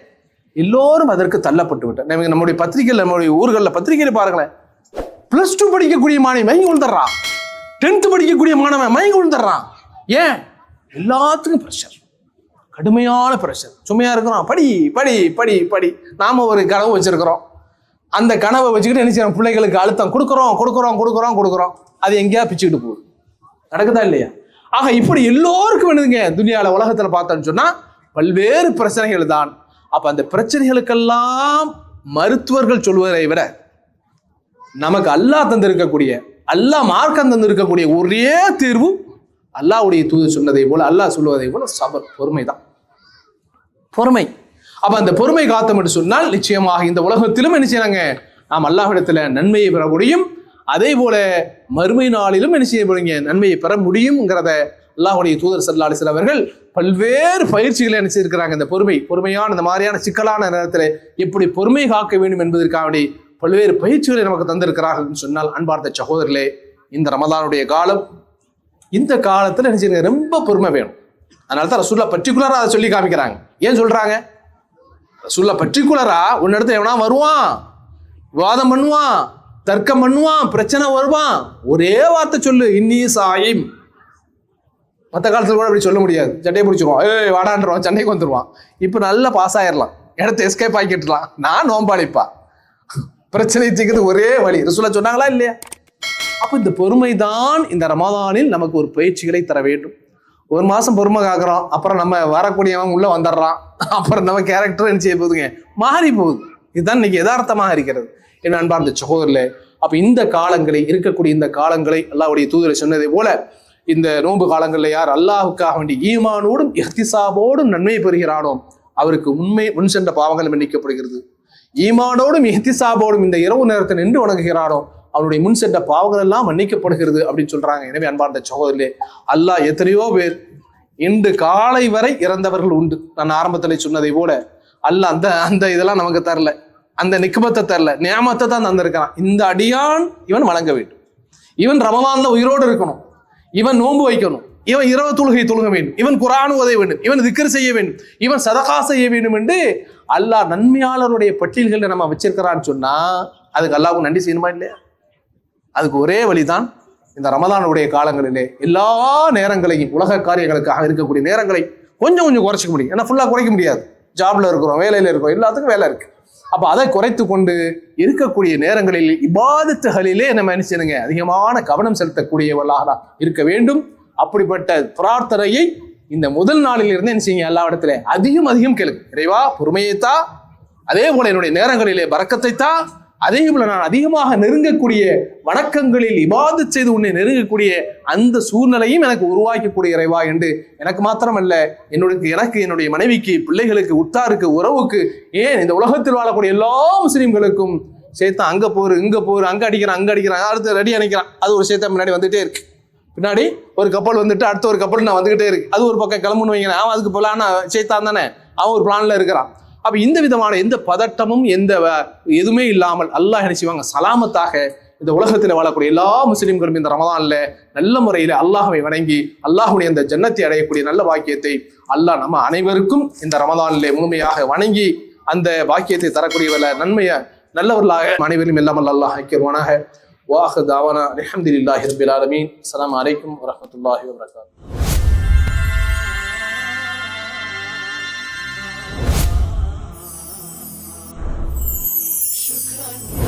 எல்லோரும் அதற்கு தள்ளப்பட்டு விட்டேன். நம்முடைய பத்திரிகையில், நம்முடைய ஊர்களில் பத்திரிகையில் பாருங்களேன், +2 படிக்கக்கூடிய மாணவி மயங்கி விழுந்துடுறான், 10th படிக்கக்கூடிய மாணவன் மயங்கி விழுந்துடுறான். ஏன்? எல்லாத்துக்கும் ப்ரெஷர், கடுமையான ப்ரெஷர். சும்மையா இருக்கிறோம், படி படி படி படி. நாம ஒரு கனவு வச்சிருக்கிறோம், அந்த கனவை வச்சுக்கிட்டு என்ன செய்யறோம்? பிள்ளைகளுக்கு அழுத்தம் கொடுக்குறோம். அது எங்கேயா பிச்சுக்கிட்டு போகுது. நடக்குதா இல்லையா? ஆக இப்படி எல்லோருக்கும் வேணுதுங்க. துனியால உலகத்துல பார்த்தோம்னு சொன்னா பல்வேறு பிரச்சனைகள் தான். அப்ப அந்த பிரச்சனைகளுக்கெல்லாம் மருத்துவர்கள் சொல்வதை விட நமக்கு அல்லாஹ் தந்திருக்கக்கூடிய, அல்லாஹ் மார்க்கம் தந்திருக்கக்கூடிய ஒரே தீர்வு அல்லாஹ்வுடைய தூதர் சொன்னதை போல, அல்லாஹ் சொல்வதை போல சபர், பொறுமைதான். பொறுமை. அப்ப அந்த பொறுமை காத்தோம் என்று சொன்னால் நிச்சயமாக இந்த உலகத்திலும் என்ன செய்யறாங்க, நாம் அல்லாஹ்விடத்துல நன்மையை பெற முடியும். அதே போல மறுமை நாளிலும் என்ன செய்ய முடியுங்க, நன்மையை பெற முடியும்ங்கிறத அல்லாஹ்வுடைய தூதர் ஸல்லல்லாஹு அலைஹி வஸல்லம் அவர்கள் பல்வேறு பயிற்சிகளை என்ன செய்திருக்கிறாங்க. இந்த பொறுமையான இந்த மாதிரியான சிக்கலான நேரத்தில் எப்படி பொறுமை காக்க வேண்டும் என்பதற்காக பல்வேறு பயிற்சிகளை நமக்கு தந்திருக்கிறார்கள் சொன்னால், அன்பார்ந்த சகோதரர்களே, இந்த ரமலானுடைய காலம், இந்த காலத்துல என்ன செய்யுங்க, ரொம்ப பொறுமை வேணும். அதனால தான் ரசூலுல்லாஹ் பர்டிகுலரா அதை சொல்லி காமிக்கிறாங்க. ஏன் சொல்றாங்க? ரசூலுல்லாஹ் பர்டிகுலரா உன்ன இடத்துல எவனா வருவான், விவாதம் பண்ணுவான், தர்க்கம் பண்ணுவான், பிரச்சனை வருவான், ஒரே வார்த்தை சொல்லு, இன்னி சாயிம். மற்ற காலத்துல கூட அப்படி சொல்ல முடியாது, சண்டையை பிடிச்சிருவான், வாடான்றவான், சண்டைக்கு வந்துருவான். இப்ப நல்லா பாஸ் ஆயிடலாம், இடத்த எஸ்கேப் ஆக்கிட்டுலாம், நான் நோம்பாளிப்பா, பிரச்சனை தீர்க்கிறது ஒரே வழி. ரசூலுல்லாஹ் சொன்னாங்களா இல்லையா? அப்ப இந்த பொறுமை தான் இந்த ரமலானில் நமக்கு ஒரு பயிற்சிகளை தர வேண்டும். ஒரு மாசம் பொறுமை காக்குறோம், அப்புறம் நம்ம வரக்கூடியவன் உள்ள வந்துடுறான், அப்புறம் நம்ம கேரக்டர் என்ன செய்ய போகுதுங்க, மாறி போகுது. இதுதான் இன்னைக்கு யதார்த்தமாக இருக்கிறது. என்ன அன்பார்ந்த சகோதரர்களே, அப்ப இந்த காலங்களை, இருக்கக்கூடிய இந்த காலங்களை அல்லாஹ்வுடைய தூதர் சொன்னதை போல இந்த நோன்பு காலங்களில் யார் அல்லாஹுக்காக வேண்டி ஈமானோடும் இஹ்திசாபோடும் நன்மை பெறுகிறானோ அவருக்கு முன் சென்ற பாவங்கள் மன்னிக்கப்படுகிறது. ஈமானோடும் இஹ்திசாபோடும் இந்த இரவு நேரத்தில் நின்று வணங்குகிறானோ அவனுடைய முன் சென்ற பாவங்கள் எல்லாம் மன்னிக்கப்படுகிறது அப்படின்னு சொல்றாங்க. எனவே அன்பார்ந்த சகோதரர்களே, அல்லாஹ் எத்தனையோ பேர் இன்று காலை வரை இறந்தவர்கள் உண்டு. நான் ஆரம்பத்தில் சொன்னதை போல அல்லாஹ் அந்த இதெல்லாம் நமக்கு தரல, அந்த நிக்குமத்தை தரல, நியாமத்தை தான் தந்திருக்கிறான். இந்த அடியான் இவன் வழங்க வேண்டும், இவன் ரமலான்ல உயிரோடு இருக்கணும், இவன் நோன்பு வைக்கணும், இவன் இரவு தொழுகை தொழுக வேண்டும், இவன் குர்ஆன் ஓத வேண்டும், இவன் திக்ர் செய்ய வேண்டும், இவன் சதகா செய்ய வேண்டும் என்று அல்லாஹ் நன்மையாளருடைய பட்டியல்களை நம்ம வச்சிருக்கிறான்னு சொன்னா அதுக்கு அல்லாஹ்வுக்கு நன்றி செய்யணுமா இல்லையா? அதுக்கு ஒரே வழிதான், இந்த ரமலானுடைய காலங்களிலே எல்லா நேரங்களையும் உலக காரியங்களுக்காக இருக்கக்கூடிய நேரங்களை கொஞ்சம் கொஞ்சம் குறைச்சிக்க முடியும். ஏன்னா ஃபுல்லா குறைக்க முடியாது, ஜாப்ல இருக்கிறோம், வேலையில இருக்கிறோம், எல்லாத்துக்கும் வேலை இருக்கு. அப்ப அதை குறைத்து கொண்டு இருக்கக்கூடிய நேரங்களில் இபாதத்துகளிலே நம்ம என்ன செய்யணுங்க, அதிகமான கவனம் செலுத்தக்கூடியவர்களாக இருக்க வேண்டும். அப்படிப்பட்ட பிரார்த்தனையை இந்த முதல் நாளில் இருந்து என்ன செய்யுங்க, எல்லா இடத்துல அதிகம் கேளுங்க. இறைவா பொறுமையைத்தா, அதே போல என்னுடைய நேரங்களிலே பரக்கத்தைத்தா, அதே போல நான் அதிகமாக நெருங்கக்கூடிய வணக்கங்களில் இபாதத் செய்து உன்னை நெருங்கக்கூடிய அந்த சூழ்நிலையும் எனக்கு உருவாக்கக்கூடிய இறைவா என்று எனக்கு மாத்திரமல்ல, எனக்கு என்னுடைய மனைவிக்கு, பிள்ளைகளுக்கு, உத்தாருக்கு, உறவுக்கு, ஏன் இந்த உலகத்தில் வாழக்கூடிய எல்லா முஸ்லீம்களுக்கும் சேர்த்து அங்க போரு, இங்க போரு, அங்க அடிக்கிறான், அடுத்து ரெடி அணைக்கிறான். அது ஒரு சேர்த்தா முன்னாடி வந்துட்டே இருக்கு. பின்னாடி ஒரு கப்பல் வந்துட்டு அடுத்த ஒரு கப்பல் நான் வந்துகிட்டே இருக்கு. அது ஒரு பக்கம் கிளம்புன்னு வைங்க, அவன் அதுக்கு பிளான சேர்த்தான் தானே, அவன் ஒரு பிளான்ல இருக்கிறான். அப்ப இந்த விதமான எந்த பதட்டமும் எதுவுமே இல்லாமல் அல்லாஹ் என்ன செய்வாங்க, சலாமத்தாக இந்த உலகத்தில் வாழக்கூடிய எல்லா முஸ்லிம்களும் இந்த ரமலான்ல நல்ல முறையில அல்லாஹ்வை வணங்கி அல்லாஹ்வுடைய அந்த ஜன்னத்தை அடையக்கூடிய நல்ல பாக்கியத்தை அல்லாஹ் நம்ம அனைவருக்கும் இந்த ரமலானிலே முழுமையாக வணங்கி அந்த பாக்கியத்தை தரக்கூடியவர்கள நன்மையை நல்லவர்களாக அனைவரும் எல்லாம் அல்லாஹ் ஆக்கிடுவானாக. வாஹு தாவானா அல்ஹம்துலில்லாஹி ரப்பில் ஆலமீன். அஸ்ஸலாமு அலைக்கும் வரஹ்மத்துல்லாஹி வபரகாத்துஹு. Shukran.